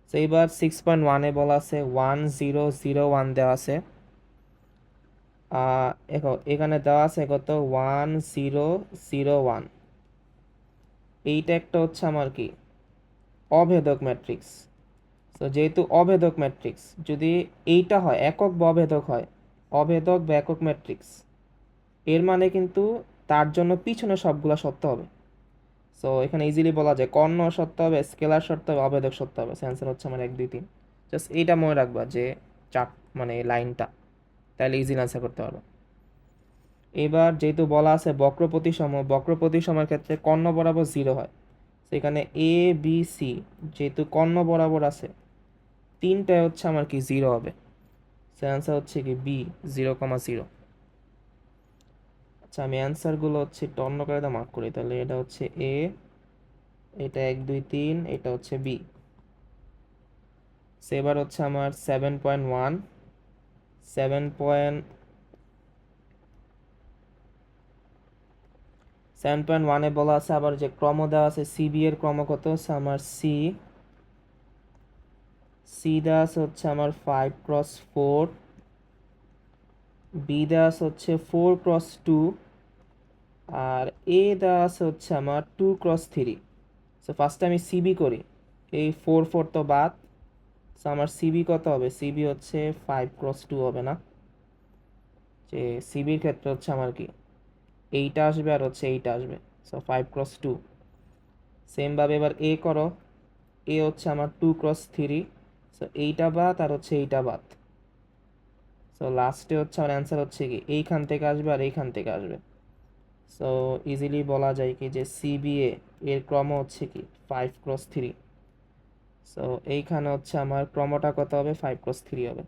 তো এইবার 6.1-এ বলা আছে 1 0 0 1 দেওয়া আছে। দেখো এখানে দেওয়া আছে কত 1 0 0 1। এইটা একটা হচ্ছে আমার কি অভেদক ম্যাট্রিক্স। তো যেহেতু অভেদক ম্যাট্রিক্স, যদি এইটা হয় একক বা অভেদক হয়, অভেদক বা একক ম্যাট্রিক্স, এর মানে কিন্তু তার জন্য পিছনে সবগুলা সত্য হবে। সো এখানে ইজিলি বলা যায় কর্ণ সত্য হবে, স্কেলার সত্য হবে, অভেদক সত্য হবে। অ্যান্সার হচ্ছে আমার 1 2 3। জাস্ট এইটা মনে রাখবা যে চার মানে এই লাইনটা, তাহলে ইজিলি আনসার করতে পারবো। এবার যেহেতু বলা আছে বক্র প্রতিসম, বক্র প্রতিসমের ক্ষেত্রে কর্ণ বরাবর 0 হয়, সেখানে এ বি সি যেহেতু কর্ণ বরাবর আছে, তিনটায় হচ্ছে আমার কি 0 হবে। সে অ্যান্সার হচ্ছে কি বি, 0,0। আচ্ছা, আমি অ্যান্সারগুলো হচ্ছে একটু অন্য করে মার্ক করি, তাহলে এটা হচ্ছে এ, এটা 1 2 3, এটা হচ্ছে বি। সেবার হচ্ছে আমার 7.1, 7.1-এ বলা আছে আবার যে ক্রম দেওয়া আছে সিবি এর ক্রম কত হচ্ছে আমার সি, সি দেওয়া আছে হচ্ছে আমার 5 × 4, বি দেওয়া আছে হচ্ছে 4 × 2, আর এ দেওয়া আছে হচ্ছে আমার 2 × 3। সো ফার্স্টে আমি সিবি করি, এই 4 4 তো বাদ। সো আমার সিবি কত হবে? সিবি হচ্ছে 5 × 2 হবে না, যে সিবির ক্ষেত্রে হচ্ছে আমার কি এইটা আসবে আর হচ্ছে এইটা আসবে। সো 5 × 2। সেমভাবে এবার এ করো, এ হচ্ছে আমার 2 × 3। সো এইটা বাদ আর হচ্ছে এইটা বাদ। সো লাস্টে হচ্ছে আমার অ্যান্সার হচ্ছে কি এইখান থেকে আসবে আর এইখান থেকে আসবে। সো ইজিলি বলা যায় কি যে সিবিএ এর ক্রম হচ্ছে কি 5 × 3। সো এইখানে হচ্ছে আমার ক্রমটা কত হবে? 5 × 3 হবে।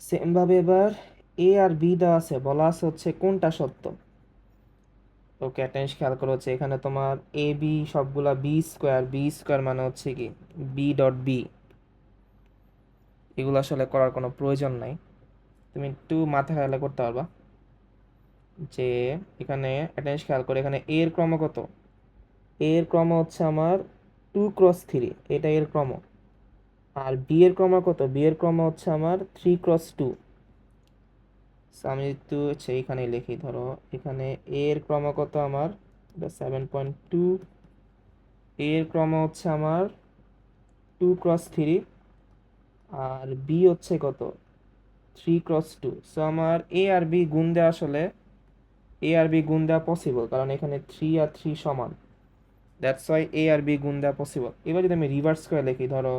সেমভাবে এবার এ আর বি দেওয়া আছে, বলা আছে হচ্ছে কোনটা সত্য। ওকে, অ্যাটেন্স খেয়াল করো হচ্ছে এখানে তোমার এ বি সবগুলা বি স্কোয়ার মানে হচ্ছে কি বি.বি, এগুলো আসলে করার কোনো প্রয়োজন নাই, তুমি একটু মাথা খেয়াল করতে পারবা যে এখানে অ্যাটেন্স খেয়াল করে এখানে এ এর ক্রম কত, এ এর ক্রম হচ্ছে আমার 2 × 3, এটা এর ক্রম। আর বি এর ক্রম কত? বি এর ক্রম হচ্ছে আমার 3 × 2। সো আমি একটু এইখানে লিখি, ধরো এখানে এ এর ক্রম কত আমার, 7.2, এর ক্রম হচ্ছে আমার 2x3, আর বি হচ্ছে কত 3x2। সো আমার এ আর বি গুণ দেওয়া, আসলে এ আর বি গুণ দেওয়া পসিবল, কারণ এখানে 3 আর 3 সমান, দ্যাটস ওয়াই এ আর বি গুণ দেওয়া পসিবল। এবার যদি আমি রিভার্স করে লিখি, ধরো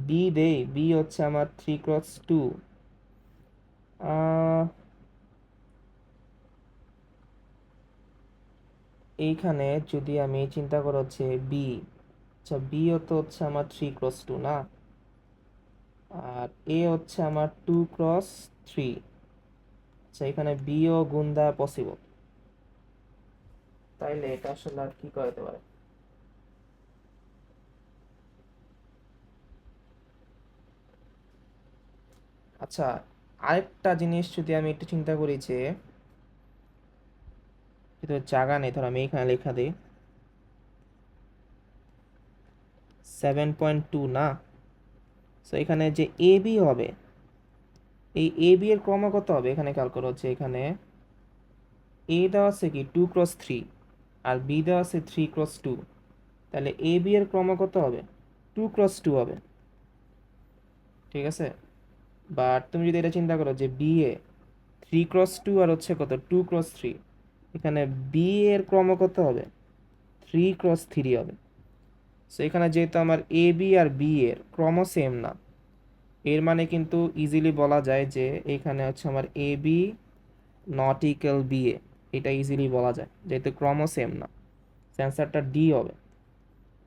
বি দেই, বি হচ্ছে আমার 3x2, এইখানে যদি আমি চিন্তা করো হচ্ছে বি, আচ্ছা বি তো হচ্ছে আমার 3x2 না, আর এ হচ্ছে আমার 2x3, আচ্ছা এখানে বিও গুণ দেওয়া পসিবল, তাইলে এটা আসলে আর কি করাতে পারে। আচ্ছা আরেকটা জিনিস যদি আমি একটু চিন্তা করি, যে যেহেতু জায়গা নেই, ধর আমি এখানে লেখা দিই 7.2 না, সো এখানে যে এ বি হবে, এই এ বি এর ক্রম কত হবে এখানে খেয়াল করো, হচ্ছে এখানে এ দেওয়া আছে কি 2x3, আর বি দেওয়া আছে 3x2, তাহলে এ বি এর ক্রম কত হবে 2x2 হবে, ঠিক আছে। বাট তুমি যদি এটা চিন্তা করো যে বি এ 3x2 আর হচ্ছে কত 2x3, এখানে বি এর ক্রম কত হবে 3x3 হবে। সো এখানে যেহেতু আমার এ বি আর বি এর ক্রম সেম না, এর মানে কিন্তু ইজিলি বলা যায় যে এখানে হচ্ছে আমার A B not equal B A, এটা ইজিলি বলা যায় যেহেতু ক্রম সেম না। অ্যান্সারটা ডি হবে,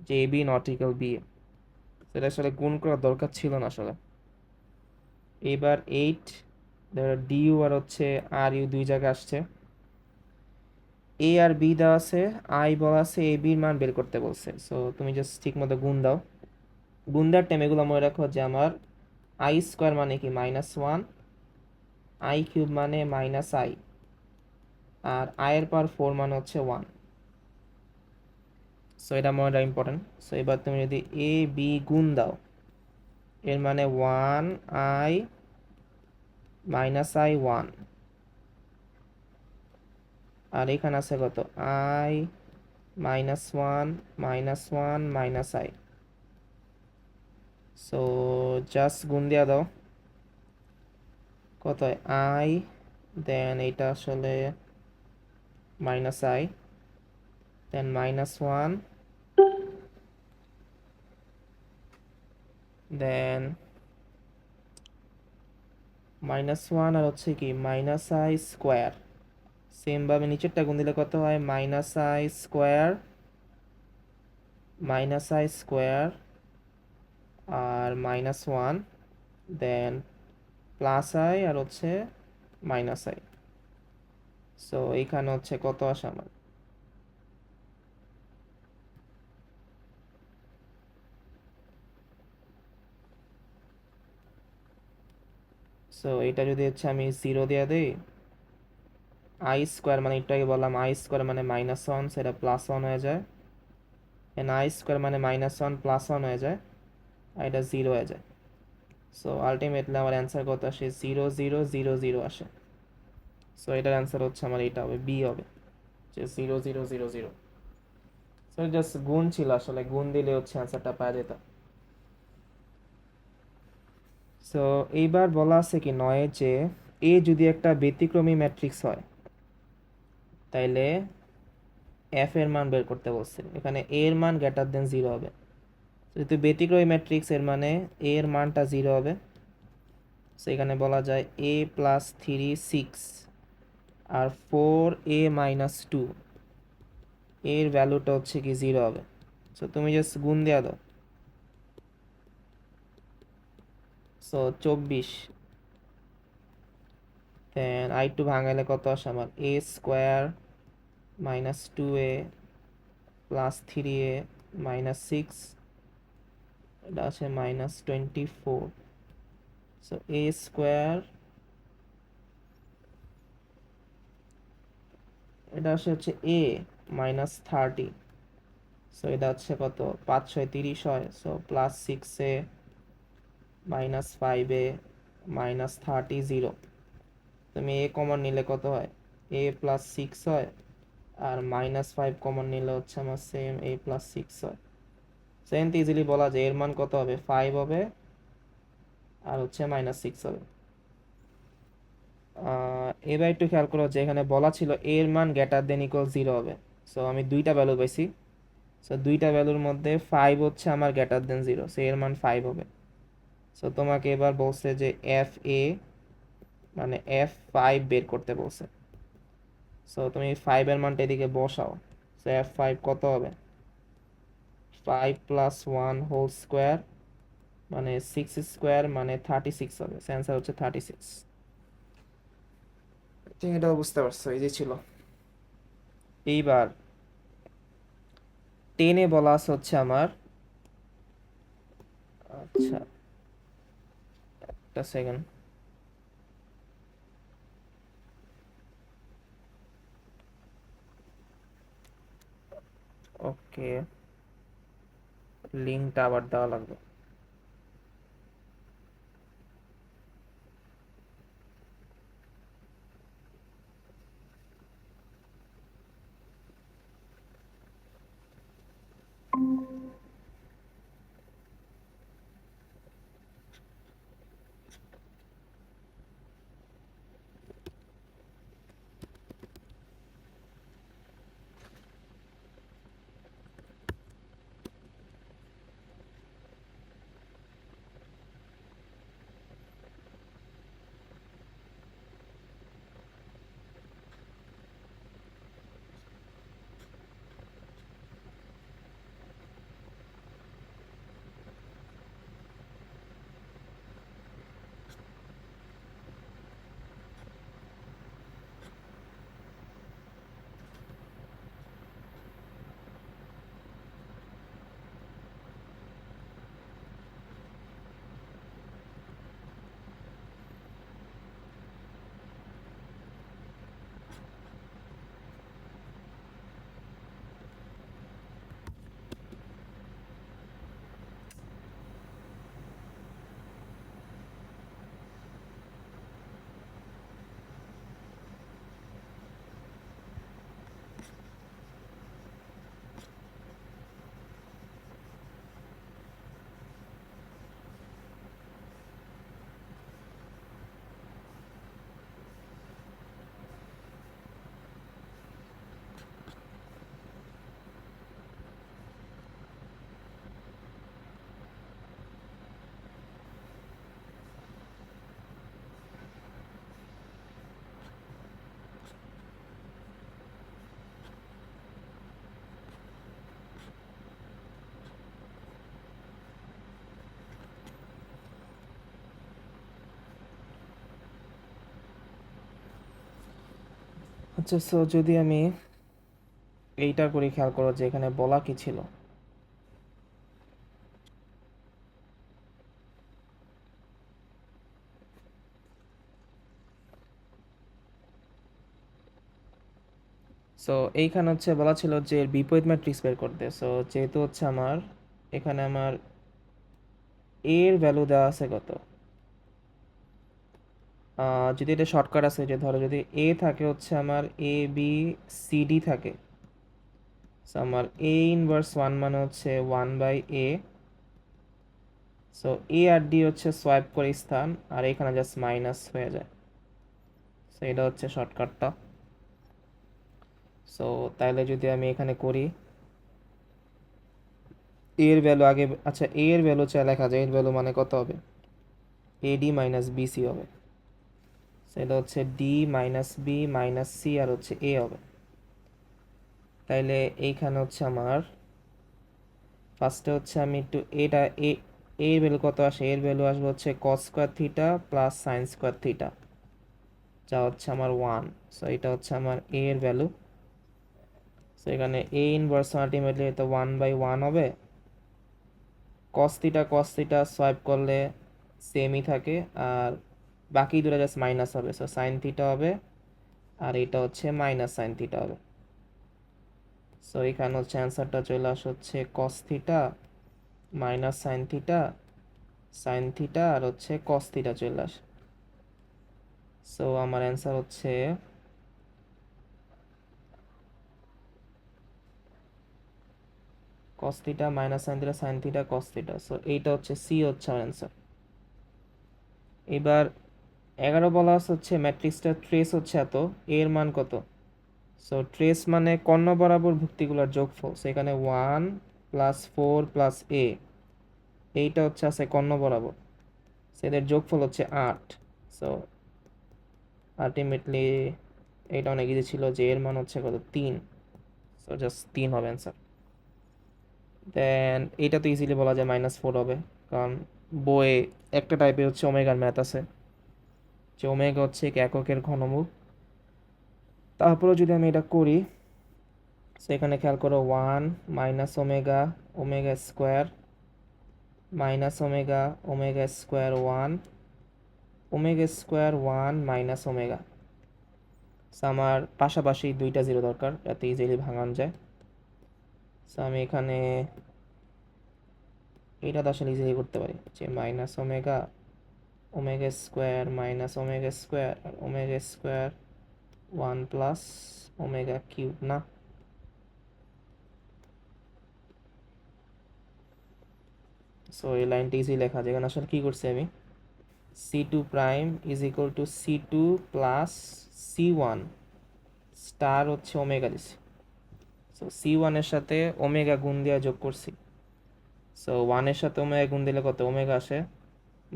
যে A B not equal B A. সেটা আসলে গুণ করার দরকার ছিল না আসলে। এবার 8, ডি ইউ আর হচ্ছে আর ইউ দুই জায়গায় আসছে, এ আর বি দেওয়া আছে, আই বলা আছে, এ বির মান বের করতে বলছে। সো তুমি জাস্ট ঠিক মতো গুণ দাও। গুণ দেওয়ার টাইম এগুলো মনে রাখো যে আমার আই স্কোয়ার মানে কি -1, আই কিউব মানে -i, আর আই এর পাওয়ার 4 মানে হচ্ছে 1। সো এটা মনে রাখা ইম্পর্টেন্ট। সো এবার তুমি যদি এ বি গুণ দাও, এর মানে 1i -i 1, আর এখানে আছে কত i -1 -1 -i। সো জাস্ট গুণ দিয়া দাও, কত হয় i, দেন এটা আসলে -i, দেন -1, দেন -1 আর হচ্ছে কি -i স্কোয়ার। সেম ভাবে নিচেরটা গুণ দিলে কত হয় -i স্কোয়ার আর -1, দেন +i আর হচ্ছে -i। সো এইখানে হচ্ছে কত আসে আমার, সো এটা যদি হচ্ছে আমি 0 দিয়ে দেই, আই স্কোয়ার মানে এটাকে বললাম আই স্কোয়ার মানে -1, সেটা +1 হয়ে যায়, এন আই স্কোয়ার মানে -1 +1 হয়ে যায়, আর এটা 0 হয়ে যায়। সো আলটিমেটলি আমার অ্যান্সার কত আসে 0 0 0 0 আসে। সো এটার অ্যান্সার হচ্ছে আমার এটা হবে, বি হবে, যে 0 0 0 0। সো জাস্ট গুণ ছিল, আসলে গুণ দিলে হচ্ছে অ্যান্সারটা পাওয়া যেত। সো এইবার বলা আছে কি নয়, যে এ যদি একটা ব্যতিক্রমী ম্যাট্রিক্স হয়, তাইলে এফ এর মান বের করতে বলছে। এখানে এ এর মান >0 হবে, যেহেতু ব্যতিক্রমী ম্যাট্রিক্স এর মানে এ এর মানটা 0 হবে। সেখানে বলা যায় a+3 6 আর 4a-2, এর ভ্যালুটা হচ্ছে কি 0 হবে। সো তুমি জাস্ট গুণ দেওয়া দাও, সো 24, দেন i2 ভাঙাইলে কত আসে আমার a স্কোয়ার -2a +3a -6, এটা আছে -24। সো a স্কোয়ার, এটা আসে হচ্ছে a -30। সো এটা হচ্ছে কত 5 6 30 হয়। So +6a -5a -30 0। তুমি এ কমন নিলে কত হয়, এ প্লাস সিক্স হয়, আর -5 কমন নিলে হচ্ছে আমার সেম এ প্লাস সিক্স হয়। সেম ইজিলি বলা যায় এর মান কত হবে, 5 হবে আর হচ্ছে -6 হবে। এবার একটু খেয়াল করো যে এখানে বলা ছিল এর মান গ্রেটার দেন ইকুয়াল 0 হবে। সো আমি দুইটা ভ্যালু পাইছি। সো দুইটা ভ্যালুর মধ্যে 5 হচ্ছে আমার গ্রেটার দেন 0, সো এর মান 5 হবে। সো তোমাকে এবার বলছে যে এফ এ মানে F5 বের করতে বলছে। সো তুমি 5 এর মানটা এদিকে বসাও। সো F5 কত হবে, 5 প্লাস 1 হোল স্কোয়ার মানে 6 স্কোয়ার মানে 36 হবে। অ্যান্সার হচ্ছে 36। তুমি এটাও বুঝতে পারছো, এই যে ছিল। এইবার 10-এ বলা আছে হচ্ছে আমার, আচ্ছা একটা সেকেন্ড, ওকে লিঙ্কটা আবার দেওয়া লাগবে। আচ্ছা সো যদি আমি এইটা করে খেয়াল করো যে এখানে বলা কি ছিল। সো এইখানে হচ্ছে বলা ছিল যে এর বিপরীত ম্যাট্রিক্স বের করতে। সো যেহেতু হচ্ছে আমার এখানে আমার এর ভ্যালু দেওয়া আছে কত, যদি এটা শর্টকাট আছে যে ধরো যদি এ থাকে হচ্ছে আমার এ বি সি ডি থাকে, সো আমার এ ইনভার্স 1 মানে হচ্ছে 1/a। সো এ আর ডি হচ্ছে সোয়াইপ করে স্থান, আর এখানে জাস্ট মাইনাস হয়ে যায়। সো এটা হচ্ছে শর্টকাটটা। সো তাহলে যদি আমি এখানে করি এর ভ্যালু আগে, আচ্ছা এর ভ্যালু চাই লেখা যায়, এর ভ্যালু মানে কত হবে, এডি মাইনাস বিসি হবে। সেটা হচ্ছে D minus B minus C আর হচ্ছে এ হবে। তাইলে এইখানে হচ্ছে আমার ফার্স্টে হচ্ছে আমি একটু এটা এ, এর ভ্যালু কত আসে, এর ভ্যালু আসবে হচ্ছে cos square theta plus sine square theta, যা হচ্ছে আমার 1। সো এটা হচ্ছে আমার এ এর ভ্যালু। সো এখানে এ ইনভার্স আলটিমেটলি তো 1/1 হবে। কস থিটা সোয়াইপ করলে সেমই থাকে, আর বাকি দুটো জাস্ট মাইনাস হবে। সো সাইন থিটা হবে আর এটা হচ্ছে মাইনাস সাইন থিটা হবে। সো এখানে হচ্ছে অ্যান্সারটা চলে আসে হচ্ছে cos theta minus sine theta আর হচ্ছে কস থিটা চলে আসে। সো আমার অ্যান্সার হচ্ছে cos theta minus sine theta cos theta. So এইটা হচ্ছে সি হচ্ছে আমার অ্যান্সার। এবার 11 বলা হচ্ছে ম্যাট্রিক্সটা ট্রেস হচ্ছে এত, এর মান কত? সো ট্রেস মানে কর্ণ বরাবর ভুক্তিগুলোর যোগফল। সেখানে 1 প্লাস 4 প্লাস এ, এইটা হচ্ছে আছে কর্ণ বরাবর, সেদের যোগফল হচ্ছে 8। সো আলটিমেটলি এইটা অনেক ইজি ছিল যে এর মান হচ্ছে কত, 3। সো জাস্ট 3 হবে অ্যান্সার। দেন এটা তো ইজিলি বলা যায় -4 হবে, কারণ বইয়ে একটা টাইপের হচ্ছে ওমেগার ম্যাথ আছে যে ওমেগা হচ্ছে এক এককের ঘনমূল। তারপরে যদি আমি এটা করি, সেখানে খেয়াল করো 1 minus omega omega square minus omega omega square 1 omega square 1 minus omega. আমার পাশাপাশি দুইটা জিরো দরকার, এত ইজিলি ভাঙানো যায়। সো আমি এখানে এটা তো আসলে ইজিলি করতে পারি যে minus omega omega square minus omega square আর omega square 1 plus omega cube না। সো এই লাইনটা ইজি লেখা, যেখানে আসলে কী করছি আমি, c2 prime is equal two c2 plus c1 star হচ্ছে ওমেগা দিছি। সো c1 এর সাথে ওমেগা গুণ দিয়ে যোগ করছি। সো 1 এর সাথে ওমেগা গুণ দিলে কত ওমেগা আসে,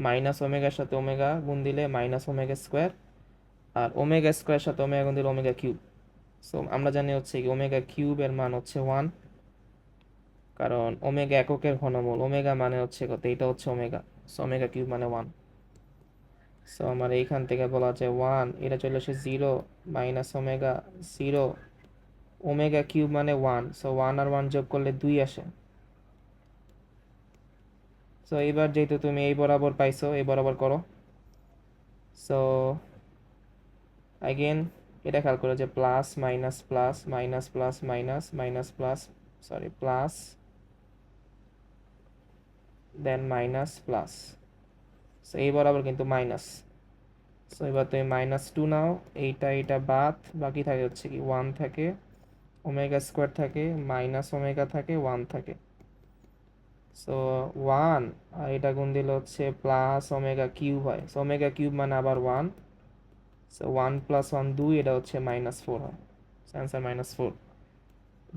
মাইনাস ওমেগার সাথে ওমেগা গুণ দিলে মাইনাস ওমেগা স্কোয়ার, আর ওমেগা স্কোয়ার সাথে ওমেগা গুণ দিলে ওমেগা কিউব। সো আমরা জানি হচ্ছে কি ওমেগা কিউবের মান হচ্ছে 1, কারণ ওমেগা এককের ঘনমূল, ওমেগা মানে হচ্ছে কত, এটা হচ্ছে ওমেগা। সো ওমেগা কিউব মানে 1। সো আমার এইখান থেকে বলা যায় 1, এটা চলে আসে 0 মাইনাস ওমেগা 0 ওমেগা কিউব মানে 1। সো 1 আর 1 যোগ করলে 2 আসে। সো এইবার যেহেতু তুমি এই বরাবর পাইছো, এই বরাবর করো। সো অ্যাগেন এটা খেয়াল করো যে plus minus plus minus plus minus minus plus, sorry plus then minus plus. So এই বরাবর কিন্তু মাইনাস। সো এবার তুমি -2 নাও, এইটা বাদ, বাকি থাকে হচ্ছে কি 1 থাকে, ওমেগা স্কোয়ার থাকে, মাইনাস ওমেগা থাকে, 1 থাকে। সো 1 আর এটা গুণ দিলে হচ্ছে প্লাস ওমেগা কিউব হয়। সো ওমেগা কিউব মানে আবার 1। সো 1 প্লাস 1 2, এটা হচ্ছে -4 হয়। অ্যান্সার -4।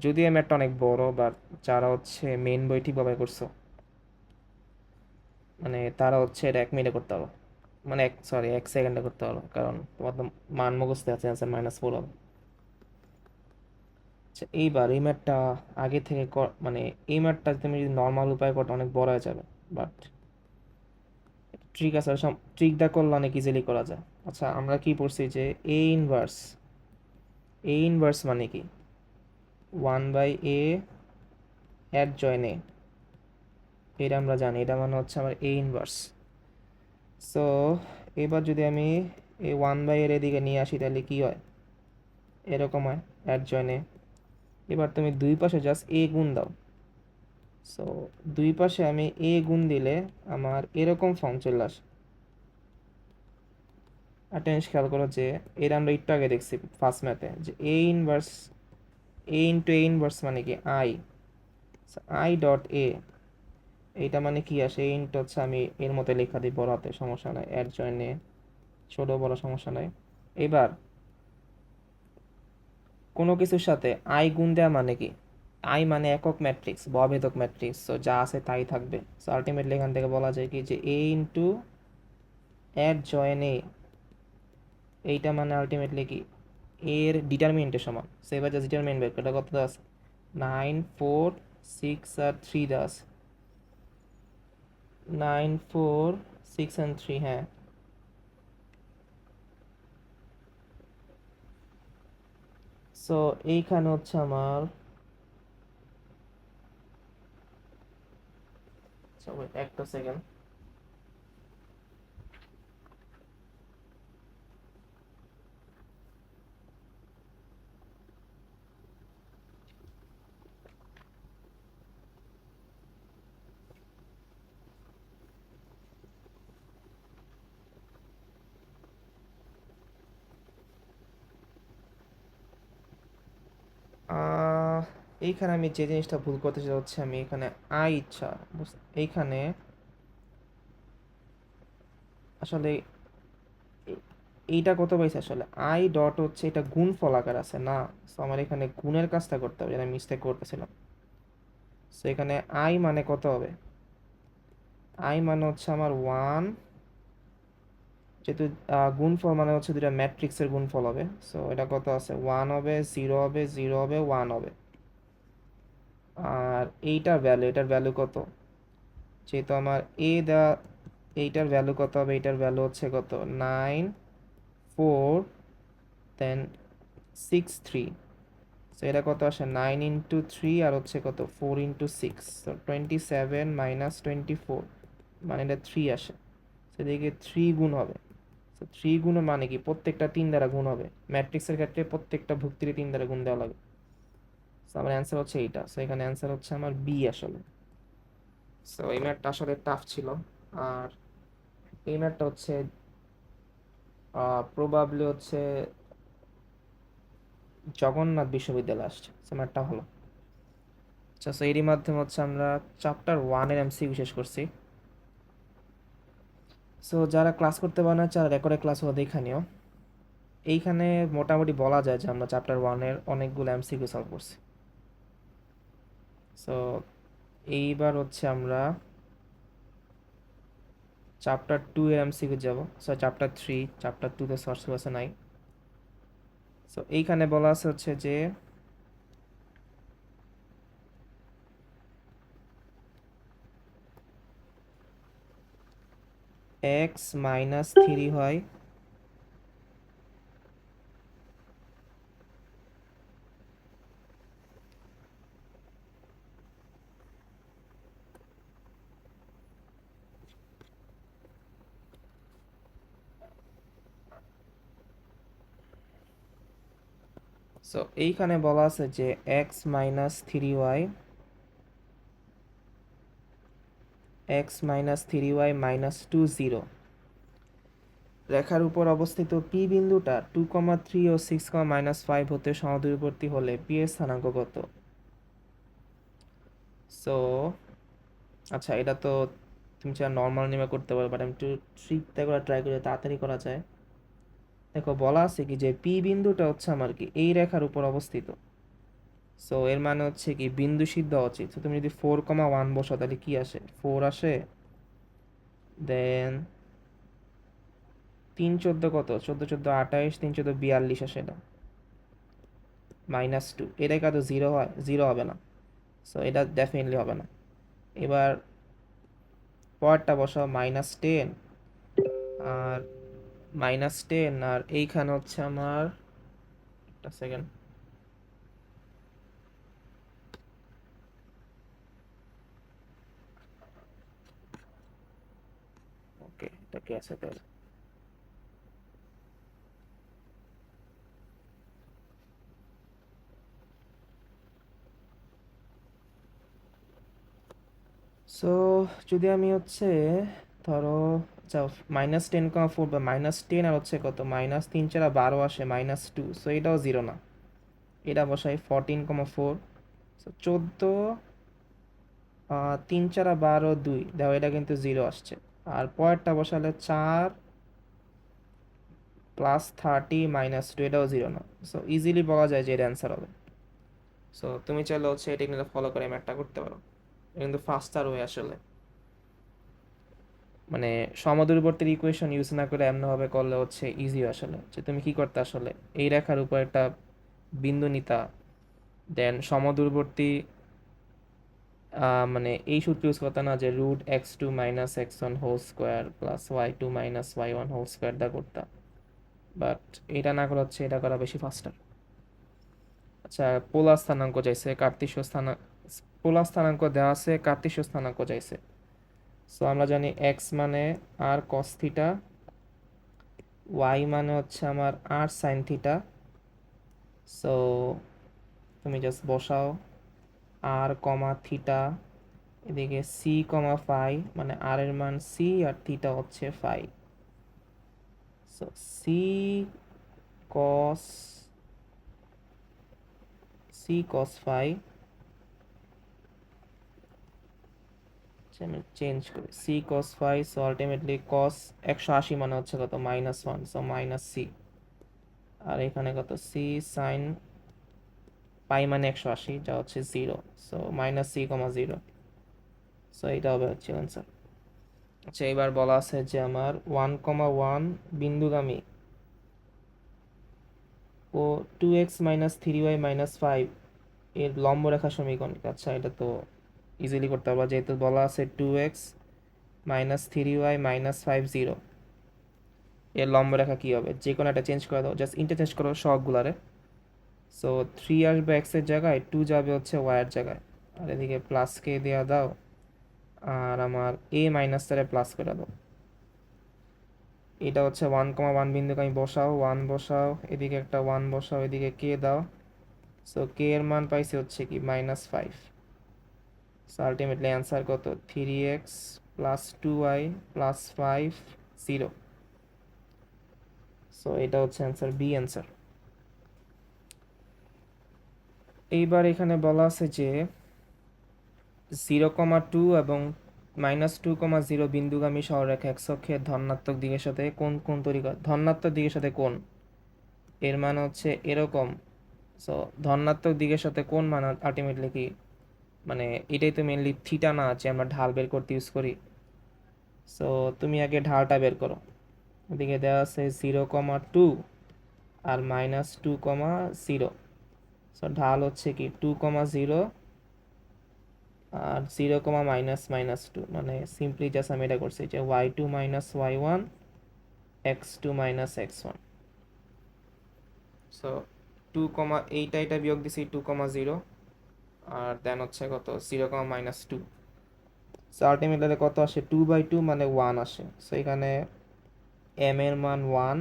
যদি এই ম্যাথটা অনেক বড়, বাট যারা হচ্ছে মেন বই ঠিকভাবে করছো, মানে তারা হচ্ছে এটা 1 মিনিটে করতে পারো, মানে 1 সেকেন্ডে করতে পারো, কারণ তোমার তো মান মুখস্থ আছে, অ্যান্সার -4 হবে। আচ্ছা এইবার এই ম্যাথটা আগে থেকে মানে এই ম্যাথটা তুমি যদি নর্মাল উপায় করো অনেক বড় হয়ে যাবে, বাট ট্রিক আছে, ট্রিক দা করলে অনেক ইজিলি করা যায়। আচ্ছা আমরা কি পড়ছি যে এ ইনভার্স মানে কি, 1/a অ্যাড জয়েন এ, এটা আমরা জানি, এটা মানে হচ্ছে আমার এ ইনভার্স। সো এবার যদি আমি এই 1/এর এদিকে নিয়ে আসি, তাহলে কি হয়, এরকম হয় অ্যাড জয়েন এ। এবার তুমি দুই পাশে জাস্ট এ গুণ দাও। সো দুই পাশে আমি এ গুণ দিলে আমার এরকম ফর্ম চলে আসে। একটা জিনিস খেয়াল করো যে এর আমরা একটু আগে দেখছি ফার্স্ট ম্যাথে যে এ ইন্টু এ ইনভার্স মানে কি I ডট এ, এইটা মানে কি আসে, এ ইন্টু হচ্ছে আমি এর মতো লেখা দিই বড় হাতে, সমস্যা নাই, অ্যাড জয়েন এ ছোট বড় সমস্যা নাই। এবার কোনো কিছুর সাথে আই গুণ দেওয়া মানে কি, আই মানে একক ম্যাট্রিক্স, ভেদক ম্যাট্রিক্স, সো যা আছে তাই থাকবে। সো আলটিমেটলি এখান থেকে বলা যায় কি যে এ ইন্টু অ্যাড জয়েন এ, এইটা মানে আলটিমেটলি কি এর ডিটারমিনেন্টের সমান। সো এবার জাস্ট ডিটারমিনেন্ট বের এটা কত দেওয়া আছে, 9 4 6 আর 3 দেওয়া আছে, 9 4 6 and 3, হ্যাঁ। সো এইখানে হচ্ছে আমার, একটা সেকেন্ড। এইখানে আমি যে জিনিসটা ভুল করতে সেটা হচ্ছে আমি এখানে আই ইচ্ছা এইখানে আসলে এ- এইটা কত পাইছে আসলে আই ডট হচ্ছে এটা গুণফল আকার আছে না। সো আমার এখানে গুণের কাজটা করতে হবে, যেটা মিস্টেক করতেছিলাম। সো এখানে আই মানে কত হবে? আই মানে হচ্ছে আমার ওয়ান, যেহেতু গুণফল মানে হচ্ছে দুটা ম্যাট্রিক্সের গুণফল হবে। সো এটা কত আছে? ওয়ান হবে, জিরো হবে, জিরো হবে, ওয়ান হবে। আর এটার ভ্যালু কত? যেহেতু আমার এ দেওয়া, এইটার ভ্যালু কত হবে? এইটার ভ্যালু হচ্ছে কত? 9 4 দেন 6 3। সো এটা কত আসে? 9 × 3 আর হচ্ছে কত? 4 × 6। সো 27 - 24 মানে এটা 3 আসে। সেদিকে 3 গুণ হবে। সো 3 গুণ মানে কি? প্রত্যেকটা 3 দ্বারা গুণ হবে। ম্যাট্রিক্সের ক্ষেত্রে প্রত্যেকটা ভুক্তির 3 দ্বারা গুণ দেওয়া লাগে। সো আমার অ্যান্সার হচ্ছে এইটা। সো এখানে অ্যান্সার হচ্ছে আমার বি আসলে। সো এই ম্যাথটা আসলে টাফ ছিল। আর এই ম্যাথটা হচ্ছে প্রবাবলি হচ্ছে জগন্নাথ বিশ্ববিদ্যালয়ে আসছে। সো ম্যাথটা ভালো। আচ্ছা, সো এরই মাধ্যমে হচ্ছে আমরা চ্যাপ্টার 1 এর এমসিকিউ শেষ করছি। সো যারা ক্লাস করতে পারে না যারা রেকর্ডের ক্লাসগুলো দেখে নিও। এইখানে মোটামুটি বলা যায় যে আমরা চ্যাপ্টার 1 এর অনেকগুলো এমসিকিউ সলভ করছি। সো এইবার হচ্ছে আমরা চ্যাপ্টার 2 এর এমসিকিউ যাব। সো চ্যাপ্টার 3, চ্যাপ্টার 2 তে সোর্স আছে নাই। সো এইখানে বলা আছে হচ্ছে যে x - 3 হয় সো এইখানে বলা আছে যে x - 3y -2 0 রেখার উপর অবস্থিত পি বিন্দুটা 2,3 ও 6,-5 হতে সমদূরবর্তী হলে পি এর স্থানাঙ্ক কত? সো আচ্ছা, এটা তো তুমি চাই নর্মাল নেমে করতে পারো, বাট আমি একটু ট্রিকটা করে ট্রাই করে তাড়াতাড়ি করা যায়। দেখো বলা আছে কি যে পি বিন্দুটা হচ্ছে আমার কি এই রেখার উপর অবস্থিত। সো এর মানে হচ্ছে কি বিন্দু সিদ্ধ হওয়া উচিত। তো তুমি যদি 4,1 বসো তাহলে কি আসে? 4 আসে। দেন 3 × 14 কত? 14 × 14 = 28, 3 × 14 = 42 আসে এটা। -2 এটা কত? 0 হয়? 0 হবে না। সো এটা ডেফিনেটলি হবে না। এবার পরেরটা বসাও -10 আর -10 আর এইখানে হচ্ছে আমার একটা সেকেন্ড। ওকে, এটা কি আছে তাহলে? সো যদি আমি হচ্ছে ধরো আচ্ছা -10,4 বা -10 আর হচ্ছে কত -3 × 4 = 12 আসে -2। সো এটাও 0 না। এটা বসাই 14,4। সো 14 3 × 4 = 12 2 দেখো এটা কিন্তু 0 আসছে। আর পরেরটা বসালে 4 + 30 - 2 এটাও 0 না। সো ইজিলি বলা যায় যে এর অ্যান্সার হবে। সো তুমি চাইলে হচ্ছে এই টেকনিকটা ফলো করে ম্যাথটা করতে পারো। এটা কিন্তু ফাস্টার ওয়ে আসলে। মানে সমদূরবর্তীর ইকুয়েশন ইউজ না করে এমনভাবে করলে হচ্ছে ইজি আসলে। যে তুমি কি করতে আসলে এই রেখার উপর একটা বিন্দু নিতা, দেন সমদূরবর্তী মানে এই সূত্র ইউজ করতে না যে √x2 - x1 whole square plus y2 - y1 whole square দা করতা। বাট এটা না করা হচ্ছে এটা করা বেশি ফাস্টার। আচ্ছা, পোলার স্থানাঙ্ক চাইছে, কার্তেশীয় স্থানাঙ্ক। পোলার স্থানাঙ্ক দেওয়া আছে, কার্তেশীয় স্থানাঙ্ক চাইছে। সো আমরা জানি x মানে r cos থিটা, y মানে হচ্ছে আমার r sin থিটা। সো তুমি জাস্ট বসাও r কমা থিটা, এদিকে c কমা ফাই, মানে r এর মান c আর থিটা হচ্ছে ফাই। So cos c cos phi আমি চেঞ্জ করি C cos phi, so ultimately cos 180 মানে হচ্ছে কত -1, সো মাইনাস সি। আর এখানে কত সি সাইন পাই মানে 180, যা হচ্ছে 0, so minus c comma 0। So এটা হবে হচ্ছে অ্যান্সার। আচ্ছা, এবার বলা আছে যে আমার 1,1 বিন্দুগামী ও 2x মাইনাস 3y মাইনাস 5 এর লম্ব রেখা সমীকরণ। আচ্ছা, এটা তো ইজিলি করতে পারবো, যেহেতু বলা আছে 2x মাইনাস 3y মাইনাস 5 0, এর লম্ব রেখা কী হবে? যে কোনো একটা চেঞ্জ করে দাও, জাস্ট ইন্টারচেঞ্জ করো সবগুলারে। সো 3 আসবে এক্সের জায়গায়, 2 যাবে হচ্ছে ওয়াইয়ের জায়গায়, আর এদিকে প্লাস কে দেওয়া দাও, আর আমার এ মাইনাস তারে প্লাস করে দাও। এটা হচ্ছে 1,1 বিন্দুকে আমি বসাও, 1 বসাও, এদিকে একটা 1 বসাও, এদিকে কে দাও। সো কে এর মান পাইছি হচ্ছে কি -5। সো আলটিমেটলি অ্যান্সার কত 3x plus 2y plus 5 0। So এটা হচ্ছে অ্যান্সার, বি অ্যান্সার। এইবার এখানে বলা আছে যে 0,2 এবং -2,0 বিন্দুগামী সরলরেখা এক্স অক্ষের ধনাত্মক দিকের সাথে কোণ কোণ তৈরি করে। ধনাত্মক দিকের সাথে কোণ, এর মানে হচ্ছে এরকম। সো ধনাত্মক দিকের সাথে কোণ মানে আলটিমেটলি কি, মানে এটাই তো মেনলি থিটা না আছে, আমরা ঢাল বের করতে ইউজ করি। সো তুমি আগে ঢালটা বের করো। ওদিকে দেওয়া আছে 0,2 আর -2,0। সো ঢাল হচ্ছে কি 2,0 আর 0, -2, মানে সিম্পলি জাস্ট আমি এটা করছি যে y2 minus y1 x2 minus x1। So 2, এইটা বিয়োগ দিছি 2,0, আর দেন হচ্ছে কত 0, -2। সো আলটিমেটলি কত আসে 2/2 মানে 1 আসে। সো এখানে m এর মান 1,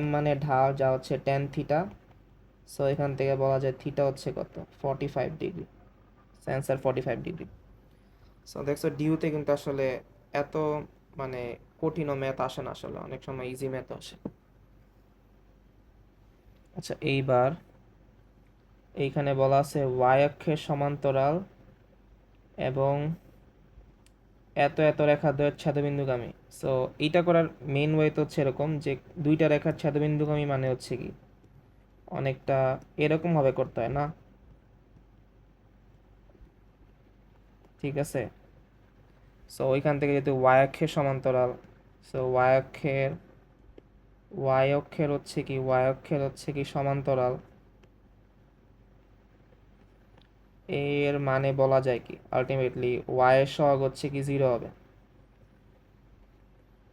m মানে ঢাল যা হচ্ছে tan থিটা। সো এখান থেকে বলা যায় থিটা হচ্ছে কত 45 ডিগ্রি। Answer 45 degree. সো দেখছো ডিউতে কিন্তু আসলে এত মানে কঠিন ম্যাথ আসে না, আসলে অনেক সময় ইজি ম্যাথ আসে। আচ্ছা, এইবার এইখানে বলা আছে y অক্ষের সমান্তরাল এবং এত এত রেখা দ্বয়ের ছেদবিন্দুগামী। সো এইটা করার মেন ওয়ে তো হচ্ছে এরকম যে দুইটা রেখার ছেদবিন্দুগামী মানে হচ্ছে কি অনেকটা এরকম ভাবে করতে হয় না, ঠিক আছে? সো ওইখান থেকে যেহেতু y অক্ষের সমান্তরাল, সো y অক্ষের হচ্ছে কি সমান্তরাল, এর মানে বলা যায় কি আলটিমেটলি y এর সহগ হচ্ছে কি 0 হবে।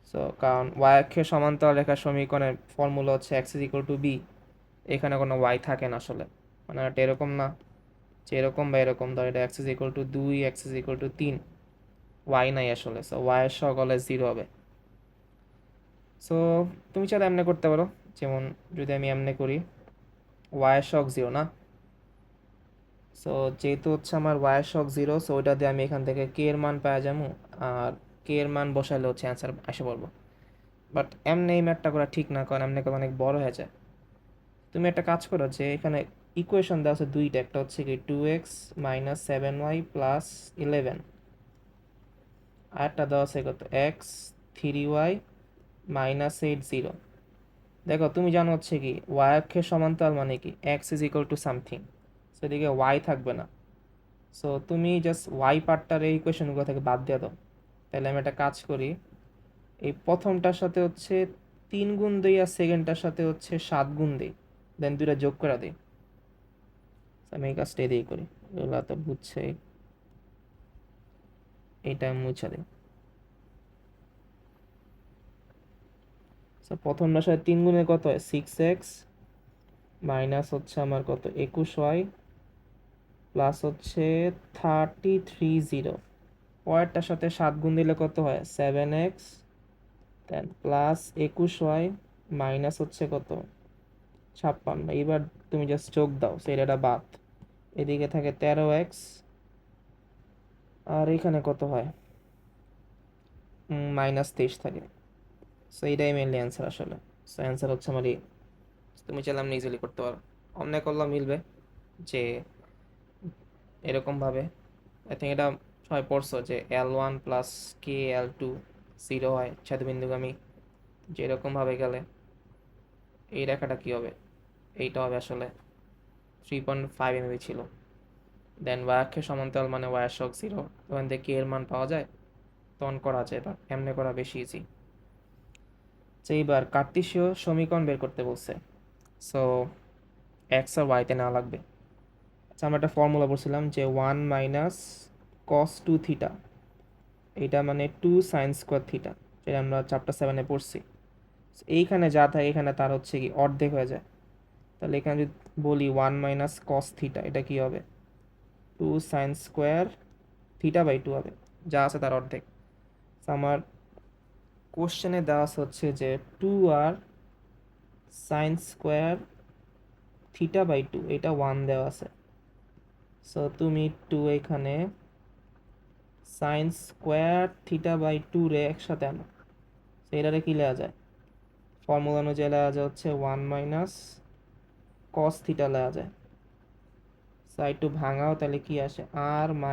সো কারণ y অক্ষের সমান্তরাল রেখার সমীকরণের ফর্মুলা হচ্ছে x is equal to b. এখানে কোনো y থাকে না আসলে, মানে এটা এরকম না যে এরকম বা এরকম, ধর এটা x is equal to 2, x is equal two 3, y নাই আসলে। সো y এর সহগ হলে 0 হবে। সো তুমি চাইলে এমনি করতে পারো, যেমন যদি আমি এমনি করি y এর সহগ 0 না। সো যেহেতু হচ্ছে আমার y এর সহগ 0, সো ওইটা দিয়ে আমি এখান থেকে k এর মান পাওয়া যাবো, আর k এর মান বসাইলে হচ্ছে অ্যান্সার আসে পড়বো। বাট এমনি এই ম্যাথটা করা ঠিক না, কারণ এমনি করে অনেক বড় হয়ে যায়। তুমি একটা কাজ করো যে এখানে ইকুয়েশন দেওয়া আছে দুইটা, একটা হচ্ছে কি 2x মাইনাস 7y প্লাস 11, আর একটা দেওয়া আছে কত x 3y মাইনাস 8 0। দেখো তুমি জানো হচ্ছে কি y অক্ষের সমান্তরাল মানে কি x is equal to something, সেদিকে y থাকবে না। সো তুমি জাস্ট y পার্টটার এই ইকুয়েশনগুলো থেকে বাদ দিয়ে দাও। তাহলে আমি একটা কাজ করি, এই প্রথমটার সাথে হচ্ছে 3 গুণ দিই, আর সেকেন্ডটার সাথে হচ্ছে 7 গুণ দিই, দেন দুইটা যোগ করে দিই। আমি এই কাজটা এদিকে করি, এগুলো তো বুঝছে। এইটা আমি মুছে দিই। প্রথমটার সাথে 3 গুণে কত হয় 6x মাইনাস হচ্ছে আমার কত 21y প্লাস হচ্ছে 33 0। পরেরটার সাথে 7 গুণ দিলে কত হয় 7x, দেন প্লাস 21y মাইনাস হচ্ছে কত 56। এইবার তুমি জাস্ট যোগ দাও, সেটা বাদ, এদিকে থাকে 13x, আর এখানে কত হয় -23 থাকে। সো এইটাই মেনলি অ্যান্সার আসলে। সো অ্যান্সার হচ্ছে আমার এই। তুমি চাইলে আপনি ইজিলি করতে পারো, অন্য করলে মিলবে যে এরকম ভাবে। আই থিঙ্ক এটা সবাই পড়ছো যে L1 প্লাস কে L2 জিরো হয় ছেদবিন্দুগামী, যেরকমভাবে গেলে এই রেখাটা কি হবে, এইটা হবে আসলে 3.5 এমবি ছিল। দেন y অক্ষের সমান্তরাল মানে y এর সহগ জিরো, ওখান থেকে কে এর মান পাওয়া যায়, তখন করা যায়, বা এমনি করা বেশি ইজি। তো এইবার কার্তেশীয় সমীকরণ বের করতে বলছে। সো এক্স আর ওয়াইতে নেওয়া লাগবে। আচ্ছা, আমরা একটা ফর্মুলা বলছিলাম যে 1 - cos 2 থিটা, এইটা মানে 2 sin² থিটা, যেটা আমরা চ্যাপ্টার 7-এ পড়ছি। So, এইখানে যা থাকে এখানে তার হচ্ছে কি অর্ধেক হয়ে যায়। তাহলে এখানে যদি বলি 1 - cos থিটা, এটা কি হবে 2 sin² θ/2 হবে, যা আছে তার অর্ধেক। So, আমার কোশ্চেনে দেওয়া হচ্ছে যে 2r sin²θ/2, এটা 1 দেওয়া আছে। সো তুমি 2 এখানে sin²θ/2 রে একসাথে আনো, এটারে কি লেখা যায়, ফর্মুলা অনুযায়ী লেখা যায় হচ্ছে 1 - cos θ লেখা যায়। সাইড টু ভাঙাও, তাহলে কি আসে r -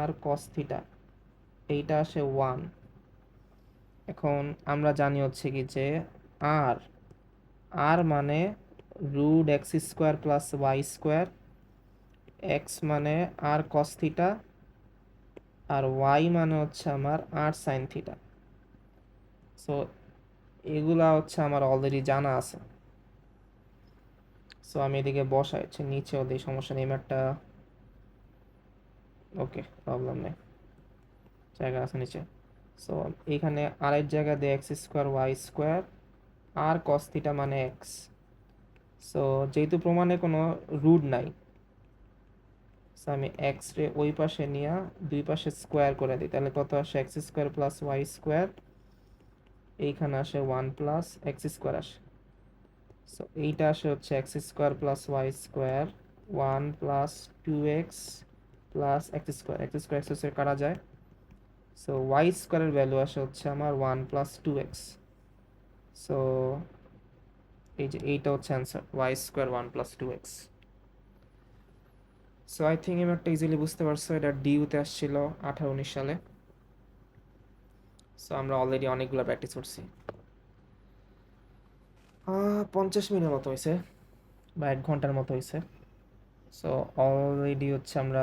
r cos θ, এইটা আসে 1। এখন আমরা জানি হচ্ছে কি যে আর আর মানে √x² + y², এক্স মানে r cos θ, আর ওয়াই মানে হচ্ছে আমার r sin θ। সো এগুলা হচ্ছে আমার অলরেডি জানা আছে। সো আমি এদিকে বসাই, হচ্ছে নিচেও দিই, সমস্যা নেই, একটা ওকে, প্রবলেম নেই, জায়গা আছে নিচে। সো এখানে আরেক জায়গা দিয়ে x²y², আর cos θ মানে এক্স। সো যেহেতু প্রমাণে কোনো রুট নাই, সো আমি এক্স রে ওই পাশে নিয়ে দুই পাশে স্কোয়ার করে দিই, তাহলে কত আসে x² + y², এইখানে আসে 1 + x² আসে। সো এইটা আসে হচ্ছে x² + y², 1 + 2x + x² কাটা যায়। সো y² ভ্যালু আসে হচ্ছে আমার 1 + 2x। সো এই যে এইটা হচ্ছে answer, y² 1 + 2x। So I think এবারটা ইজিলি বুঝতে পারছো, এটা ডিউতে আসছিল 18-19 সালে। সো আমরা অলরেডি অনেকগুলো প্র্যাকটিস করছি। 50 মিনিটের মতো হয়েছে, বা 1 ঘন্টার মতো হয়েছে। সো অলরেডি হচ্ছে আমরা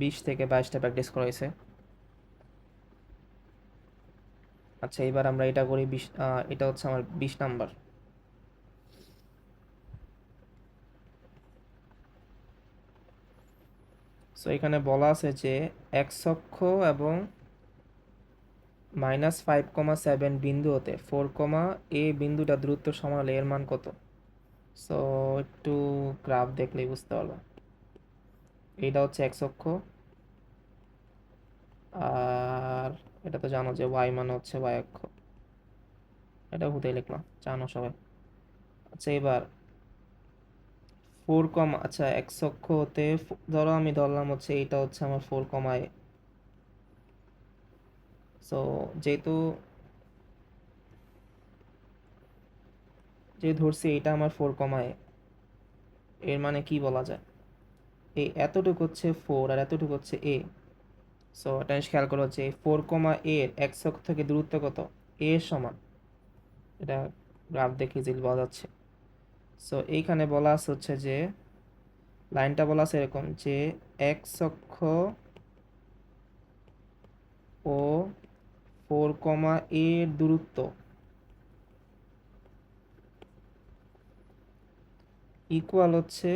20 থেকে 22টা প্র্যাকটিস করা হয়েছে। আচ্ছা, এবার আমরা এটা করি 20, এটা হচ্ছে আমার 20 নাম্বার। সো এখানে বলা আছে যে এক্স অক্ষ এবং -5,7 বিন্দু হতে 4, a বিন্দুটা দূরত্ব সমান হলে এর মান কত। সো একটু গ্রাফ দেখলেই বুঝতে পারবা। এইটা হচ্ছে এক্স অক্ষ, আর এটা তো জানো যে ওয়াই মানে হচ্ছে ওয়াই অক্ষ, এটা হুতেই লিখলাম, জানো সবাই। আচ্ছা, এবার 4, আচ্ছা এক্স অক্ষ হতে ধরো আমি ধরলাম হচ্ছে এইটা হচ্ছে আমার 4, সো যেহেতু যে ধরছি এইটা আমার 4, এর মানে কি বলা যায়, এই এতটুকু হচ্ছে 4 আর এতটুকু হচ্ছে এ। সো এটা খেয়াল করো যে 4, এর এক্স অক্ষ থেকে দূরত্ব কত, এ এর সমান, এটা গ্রাফ দেখে জিল পাওয়া যাচ্ছে। সো এইখানে বলা আছে হচ্ছে যে লাইনটা বলা আছে এরকম যে এক্স অক্ষ ও 4, এর দূরত্ব ইকুয়াল হচ্ছে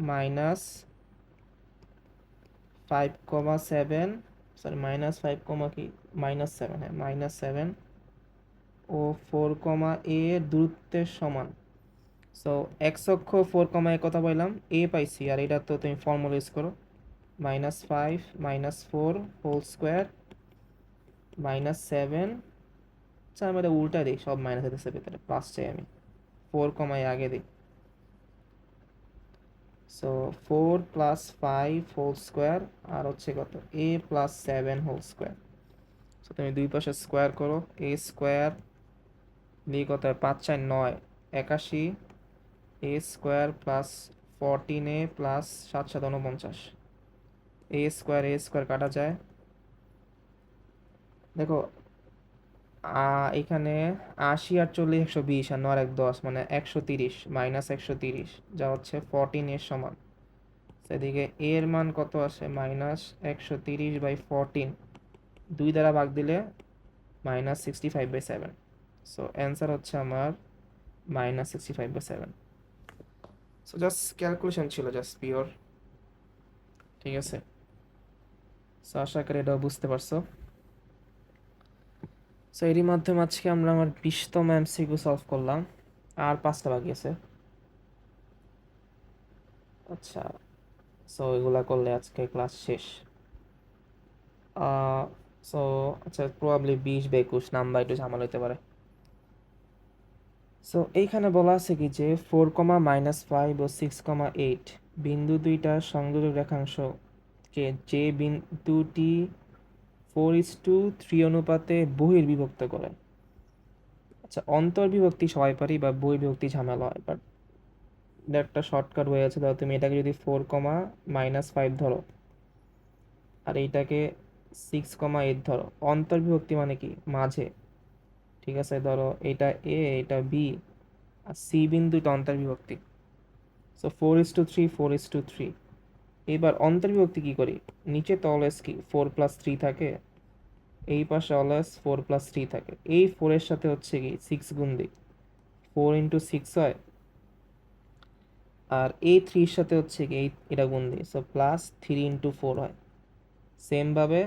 -5,7, সরি -5, কি -7, হ্যাঁ -7 ও 4, এর দূরত্বের সমান। সো এক্স অক্ষ 4, কথা বললাম, এ পাইছি, আর এটা তো তুমি ফর্মুলা ইউজ করো, -5 -4 হোল স্কোয়ার -7। আচ্ছা, আমি এটা উল্টা দিই, সব মাইনাস হতেছে ভেতরে, প্লাস চাই আমি, 4, আগে দিই। সো 4 + 5 হোল স্কোয়ার, আর হচ্ছে কত a + 7 হোল স্কোয়ার। সো তুমি দুই পাশে স্কোয়ার করো, a² দিয়ে কত হয় 5 × 4 = 9, 81, a² + 14a + 7 × 7 = 49, এ স্কোয়ার কাটা যায়। দেখো এখানে 80 আর 40 120 আর 9 আর 1 10 মানে 130 মাইনাস 130 যা হচ্ছে 14 এর সমান। সেদিকে এ এর মান কত আসে মাইনাস 130/14, 2 দ্বারা ভাগ দিলে -65/7। সো অ্যান্সার হচ্ছে আমার -65/7। সো জাস্ট ক্যালকুলেশন ছিল, জাস্ট পিওর। ঠিক আছে, সো আশা করি এটাও বুঝতে পারছো। সো এরই মাধ্যমে আজকে আমরা আমার 20তম এমসিকিউ সলভ করলাম, আর 5টা বাকি আছে। আচ্ছা, সো এগুলা করলে আজকে ক্লাস শেষ। সো আচ্ছা, প্রবাবলি 20 বা 21 নাম্বার একটু ঝামেলা হতে পারে। সো এইখানে বলা আছে কি যে 4, -5 ও 6, 8 বিন্দু দুইটার সংযোজক রেখাংশকে যে বিন্দুটি 4:3 অনুপাতে বহির্বিভক্ত করে। আচ্ছা, অন্তর্বিভক্তি সবাই পারি, বা বহির্বিভক্তি ঝামেলা হয়, বাট একটা শর্টকাট হয়ে আছে। ধরো তুমি এটাকে যদি 4, -5 ধরো, আর এইটাকে 6, 8 ধরো, অন্তর্বিভক্তি মানে কি মাঝে। ঠিক আছে, ধরো এটা এ, এটা বি, আর সি বিন্দুটা অন্তর্বিভক্তি। সো 4:3, 4:3। এবার অন্তর্বিভক্তি কি করি, নিচে তো অলওয়েজ কি 4+3 থাকে, এই পাশে অলওয়েজ 4+3 থাকে। এই 4-এর সাথে হচ্ছে কি 6 গুণ দিই, 4 × 6 হয়। আর এই 3-এর সাথে হচ্ছে কি এটা গুণ দিই, সো +3 × 4 হয়। সেমভাবে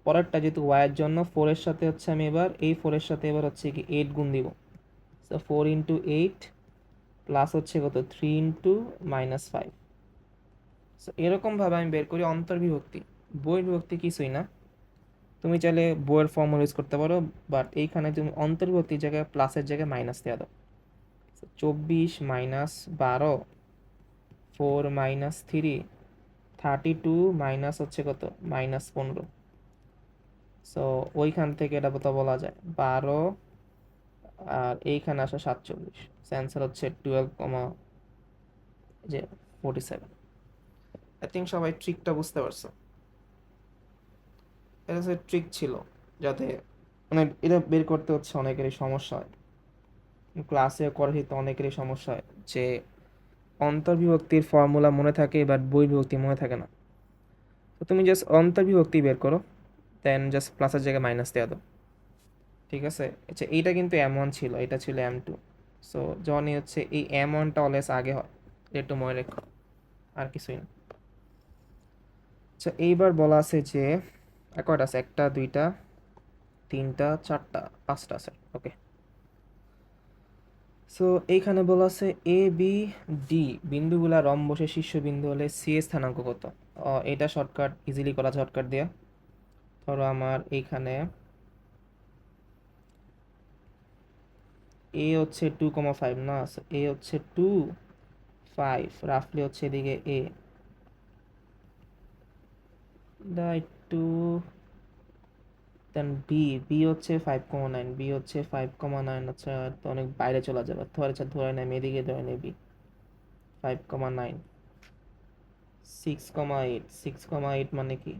পরেরটা যেহেতু ওয়াইয়ের জন্য 4-এর সাথে হচ্ছে আমি এবার এই 4-এর সাথে এবার হচ্ছে কি 8 গুণ দিব। সো 4 × 8 প্লাস হচ্ছে কত 3 × -5। সো এরকমভাবে আমি বের করি অন্তর্বিভক্তি। বহির্বিভক্তি কিছুই না, তুমি চাইলে বইয়ের ফর্মুলা ইউজ করতে পারো, বাট এইখানে তুমি অন্তর্বিভক্তির জায়গায় প্লাসের জায়গায় মাইনাস দেওয়া দাও। 24 - 12, 4 - 3, 32 মাইনাস হচ্ছে কত -15। সো ওইখান থেকে এটা তো বলা যায় 12, আর এইখানে আসে 47। অ্যান্সার হচ্ছে 12,47। আই থিঙ্ক সবাই ট্রিকটা বুঝতে পারছো। এটা হচ্ছে ট্রিক ছিল, যাতে মানে এটা বের করতে হচ্ছে অনেকেরই সমস্যা হয়, ক্লাসে করে তো অনেকেরই সমস্যা হয় যে অন্তর্বিভক্তির ফর্মুলা মনে থাকে বাট বহির্বিভক্তি মনে থাকে না। তো তুমি জাস্ট অন্তর্বিভক্তি বের করো, দেন জাস্ট প্লাসের জায়গায় মাইনাস দেওয়া দাও। ঠিক আছে, আচ্ছা এইটা কিন্তু M1 ছিল, এটা ছিল M2। সো যখনই হচ্ছে এই M1টা অলওয়েজ আগে হয়, এটা একটু মনে রেখো, আর কিছুই না। আচ্ছা, এইবার বলা আছে যে কয়টা আছে, 1টা 2টা 3টা 4টা 5টা আছে। ওকে, সো এইখানে বলা আছে ABD বিন্দুগুলা রম্বসের শীর্ষবিন্দু হলে সি এর স্থানাঙ্ক কত। এটা শর্টকাট, ইজিলি করা শর্টকাট দিয়া। ধরো আমার এইখানে এ হচ্ছে 2,5 না, এ হচ্ছে 2, 5 রাফলি হচ্ছে এদিকে এ, একটু দেন বি, বি হচ্ছে 5,9, বি হচ্ছে 5,9 হচ্ছে, তো অনেক বাইরে চলে যাবে, ধরে নেই এদিকে, ধরে নেই বি 5,9, 6,8, 6,8 মানে কি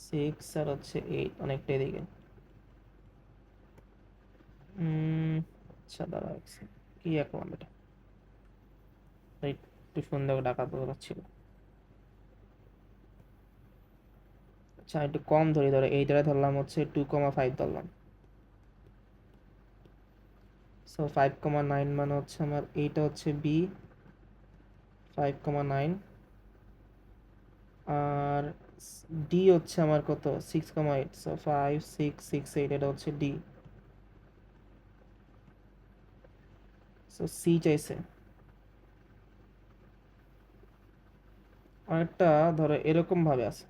6 আর হচ্ছে 8, অনেকটা এদিকে। আচ্ছা দাঁড়া কি আঁকলাম এটা, একটু সুন্দর ডাকা দরকার ছিল। আচ্ছা একটু কম ধরি, ধরো এইটারে ধরলাম হচ্ছে 2,5 ধরলাম। সো 5,9 মানে হচ্ছে আমার এইটা হচ্ছে বি 5,9, আর ডি হচ্ছে আমার কত 6,8। সো 5, 6, 6, 8 এটা হচ্ছে ডি। সো সি চাইছে। অনেকটা ধরো এরকম ভাবে আছে।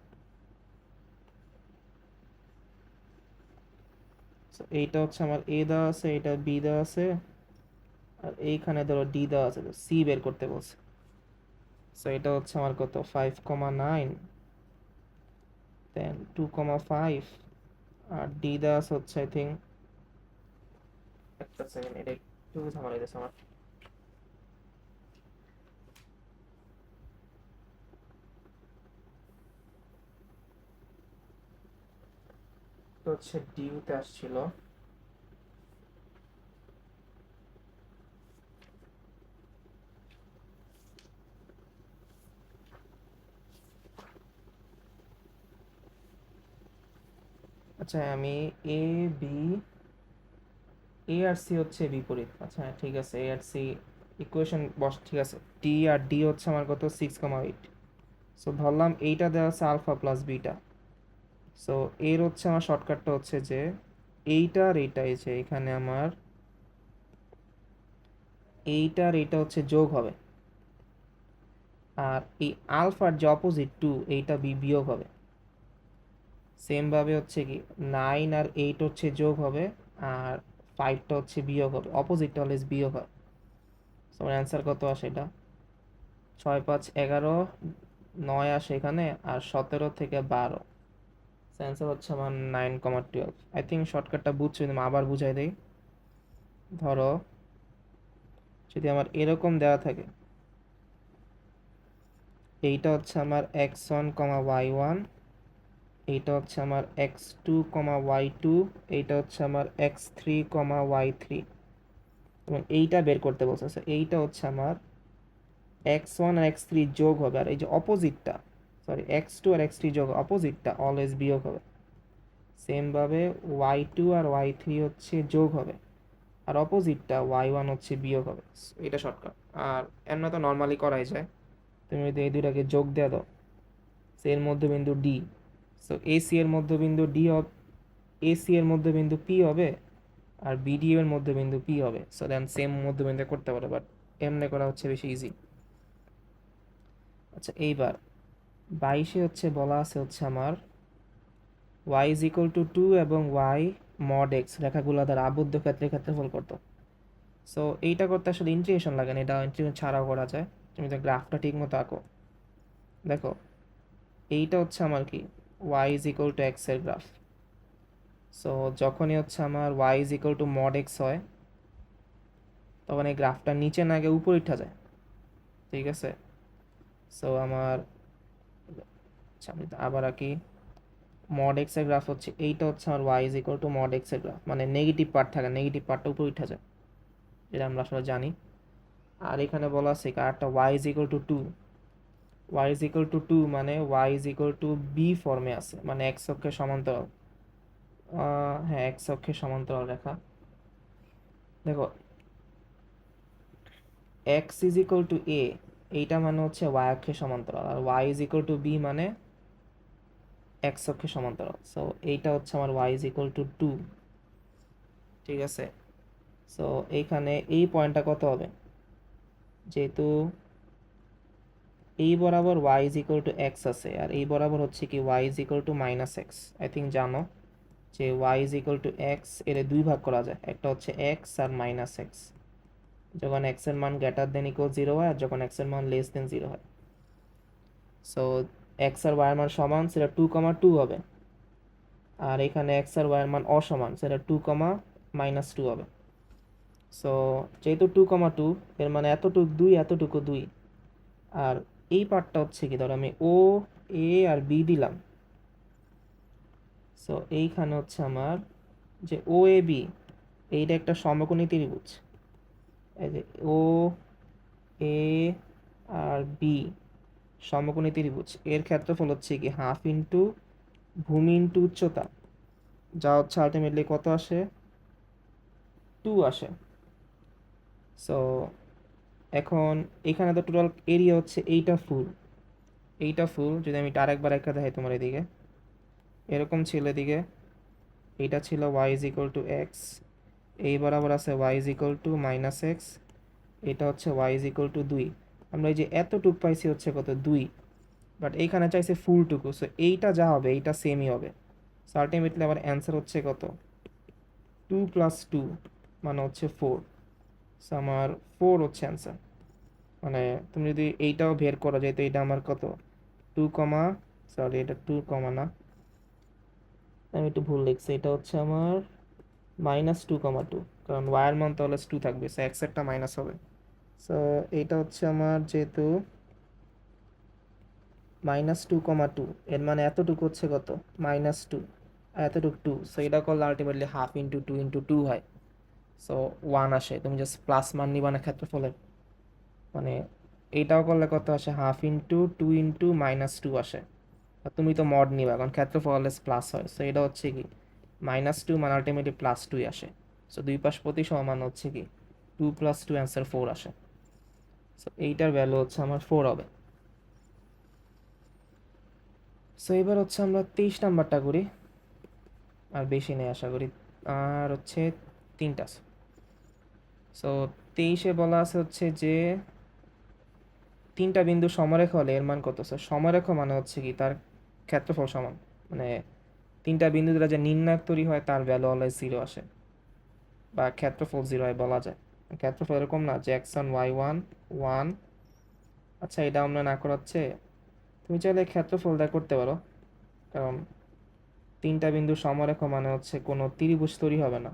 সো এইটা হচ্ছে আমার এ দেওয়া আছে, এটা বি দেওয়া আছে, আর এইখানে ধরো ডি দেওয়া আছে, সি বের করতে বলছে। সো এটা হচ্ছে আমার কত 5,9, দেন 2,5, আর ডি দেওয়া আছে হচ্ছে আই থিঙ্ক, একটা সেকেন্ড এটা একটু ঝামেলা দিয়েছে আমার। তো হচ্ছে ডিউতে আসছিল। আচ্ছা আমি A B, A R C হচ্ছে বিপরীত। আচ্ছা হ্যাঁ, ঠিক আছে, এ আর সি ইকুয়েশন বস, ঠিক আছে। টি আর ডি হচ্ছে আমার কত, 6,8। সো ধরলাম এইটা দেওয়া আছে আলফা প্লাস বিটা। সো এর হচ্ছে আমার শর্টকাটটা হচ্ছে যে এইটা আর এইটা, এই যে এখানে আমার এইটা আর এইটা হচ্ছে যোগ হবে, আর এই আলফার যে অপোজিট টু, এইটা বিয়োগ হবে। সেমভাবে হচ্ছে কি 9 আর 8 হচ্ছে যোগ হবে, আর 5টা হচ্ছে বিয়োগ হবে, অপোজিটটা অলওয়েজ বিয়োগ হয়। সো আমার অ্যান্সার কত আসে, এটা 6, 5, 11, 9 আসে এখানে, আর 17 থেকে 12। অ্যান্সার হচ্ছে আমার 9,12। আই থিঙ্ক শর্টকাটটা বুঝছো, যদি আমি আবার বুঝাই দিই। ধরো যদি আমার এরকম দেওয়া থাকে, এইটা হচ্ছে আমার x1, y1, এইটা হচ্ছে আমার x2, y2, এইটা হচ্ছে আমার x3, y3, এবং এইটা বের করতে বলছে। এইটা হচ্ছে আমার x1 আর x3 যোগ হবে, আর এই যে অপোজিটটা, সরি x2 আর x3 যোগ, অপোজিটটা অলওয়েজ বিয়োগ হবে। সেমভাবে y2 আর y3 হচ্ছে যোগ হবে, আর অপোজিটটা y1 হচ্ছে বিয়োগ হবে। এটা শর্টকাট। আর এমন তো নর্মালি করাই যায়, তুমি যদি এই দুইটাকে যোগ দেওয়া দাও, সো এর মধ্যবিন্দু ডি, সো এসি এর মধ্যবিন্দু ডি হবে, এসি এর মধ্যবিন্দু পি হবে, আর বিডি এর মধ্যবিন্দু পি হবে। সো দেন সেম মধ্যবিন্দু করতে পারো, বাট এমনি করা হচ্ছে বেশি ইজি। আচ্ছা এইবার 22-এ হচ্ছে বলা আছে হচ্ছে আমার y ইজ ইকুয়াল টু 2 এবং y মড এক্স রেখাগুলো দ্বারা আবদ্ধ ক্ষেত্রে ক্ষেত্রফল করতো। সো এইটা করতে আসলে ইন্টিগ্রেশন লাগে না, এটা ইন্টিগ্রেশন ছাড়াও করা যায়। তুমি তো গ্রাফটা ঠিক মতো আঁকো, দেখো এইটা হচ্ছে আমার কি y is equal two x এর গ্রাফ। সো যখনই হচ্ছে আমার y is equal two mod x হয়, তখন এই গ্রাফটা নিচে না গিয়ে উপরে উঠা যায়, ঠিক আছে। সো আমার, আচ্ছা আমি আবার আঁকি, মড এক্স এর গ্রাফ হচ্ছে এইটা, হচ্ছে আমার y is equal two mod x এর গ্রাফ, মানে নেগেটিভ পার্ট থাকে, নেগেটিভ পার্টটা উপরে উঠা যায়, যেটা আমরা আসলে জানি। আর এখানে বলা আছে আরেকটা y is equal to 2, y is equal to 2 মানে y is equal to b ফর্মে আছে, মানে x অক্ষের সমান্তরাল। হ্যাঁ, x অক্ষের সমান্তরাল রেখা। দেখো x is equal to a, এইটা মানে হচ্ছে y অক্ষের সমান্তরাল, আর y is equal two b মানে x অক্ষের সমান্তরাল। সো এইটা হচ্ছে আমার y ইজ ইকুয়াল টু 2, ঠিক আছে। সো এইখানে এই পয়েন্টটা কত হবে, যেহেতু এই বরাবর y is equal two x আছে, আর এই বরাবর হচ্ছে কি y is equal two minus x. I think জানো যে y is equal two x এর দুই ভাগ করা যায়, একটা হচ্ছে x আর মাইনাস এক্স, যখন x এর মান গ্রেটার দেন ইকুয়াল 0 হয়, আর যখন x এর মান লেস দেন 0 হয়। সো x আর y এর মান সমান, সেটা 2,2 হবে, আর এখানে x আর y এর মান অসমান, সেটা 2, -2 হবে। সো যেহেতু 2,2, এর মানে এতটুকু 2, এতটুকু 2, আর এই পার্টটা হচ্ছে কি, ধরো আমি ও এ আর বি দিলাম। সো এইখানে হচ্ছে আমার যে ও এ বি, এইটা একটা সমকোণী ত্রিভুজ। এই যে ও এ আর বি সমকোণী ত্রিভুজ, এর ক্ষেত্রফল হচ্ছে কি হাফ ইন্টু ভূমি ইন্টু উচ্চতা, যা হচ্ছে আলটিমেটলি কত আসে, 2 আসে। সো এখন এখানে তো টোটাল এরিয়া হচ্ছে এইটা ফুল, এইটা ফুল। যদি আমি এটা আরেকবার একটা দেখাই তোমার এদিকে, এরকম ছিল এদিকে, এইটা ছিল y is equal two x, এই বরাবর আছে y is equal two minus x, এটা হচ্ছে y ইজ ইকুয়াল টু 2। আমরা এই যে এতটুক পাইছি হচ্ছে কত, 2, বাট এইখানে চাইছে ফুলটুকু। সো এইটা যা হবে এইটা সেমই হবে। সো আলটিমেটলি আমার অ্যান্সার হচ্ছে কত, 2 + 2 মানে হচ্ছে 4। সো আমার 4 হচ্ছে অ্যান্সার। মানে তুমি যদি এইটাও বের করো, যেহেতু এটা আমার কত, 2 কমা, সরি এটা 2 কমা না, আমি একটু ভুল লিখছি, এটা হচ্ছে আমার -2,2, কারণ ওয়ার মান তো অলওয়েজ 2 থাকবে, সো এক্স একটা মাইনাস হবে। সো এইটা হচ্ছে আমার যেহেতু -2,2, এর মানে এতটুকু হচ্ছে কত, -2। আর এতটুকু টু, সো এটা করলে আলটিমেটলি হাফ ইন্টু টু হয়, সো 1 আসে। তুমি জাস্ট প্লাস মান নিবা না ক্ষেত্রফলের, মানে এইটাও করলে কত আসে, হাফ ইন্টু টু আসে। আর তুমি তো মড নিবা, কারণ ক্ষেত্রফল প্লাস হয়, সো এটা হচ্ছে কি -2 মানে আলটিমেটলি +2 আসে। সো দুই পাশ প্রতি সমান হচ্ছে কি 2 + 2 অ্যান্সার 4 আসে। সো এইটার ভ্যালু হচ্ছে আমার 4 হবে। সো এবার হচ্ছে আমরা 23 নাম্বারটা করি, আর বেশি নেই আশা করি, আর হচ্ছে 3টা। সো 23-এ বলা আছে হচ্ছে যে 3টা বিন্দু সমরেখা হলে এর মান কত। সো সমরেখা মানে হচ্ছে কি তার ক্ষেত্রফল সমান, মানে 3টা বিন্দু দ্বারা যে নির্ণায়ক তৈরি হয় তার ভ্যালু অলওয়েজ 0 আসে, বা ক্ষেত্রফল 0 হয় বলা যায়। ক্ষেত্রফল এরকম না যে x1 y1 1। আচ্ছা, এটা আমরা না করাচ্ছে, তুমি চাইলে ক্ষেত্রফল দা করতে পারো, কারণ 3টা বিন্দু সমরেখা মানে হচ্ছে কোনো ত্রিভুজ তৈরি হবে না,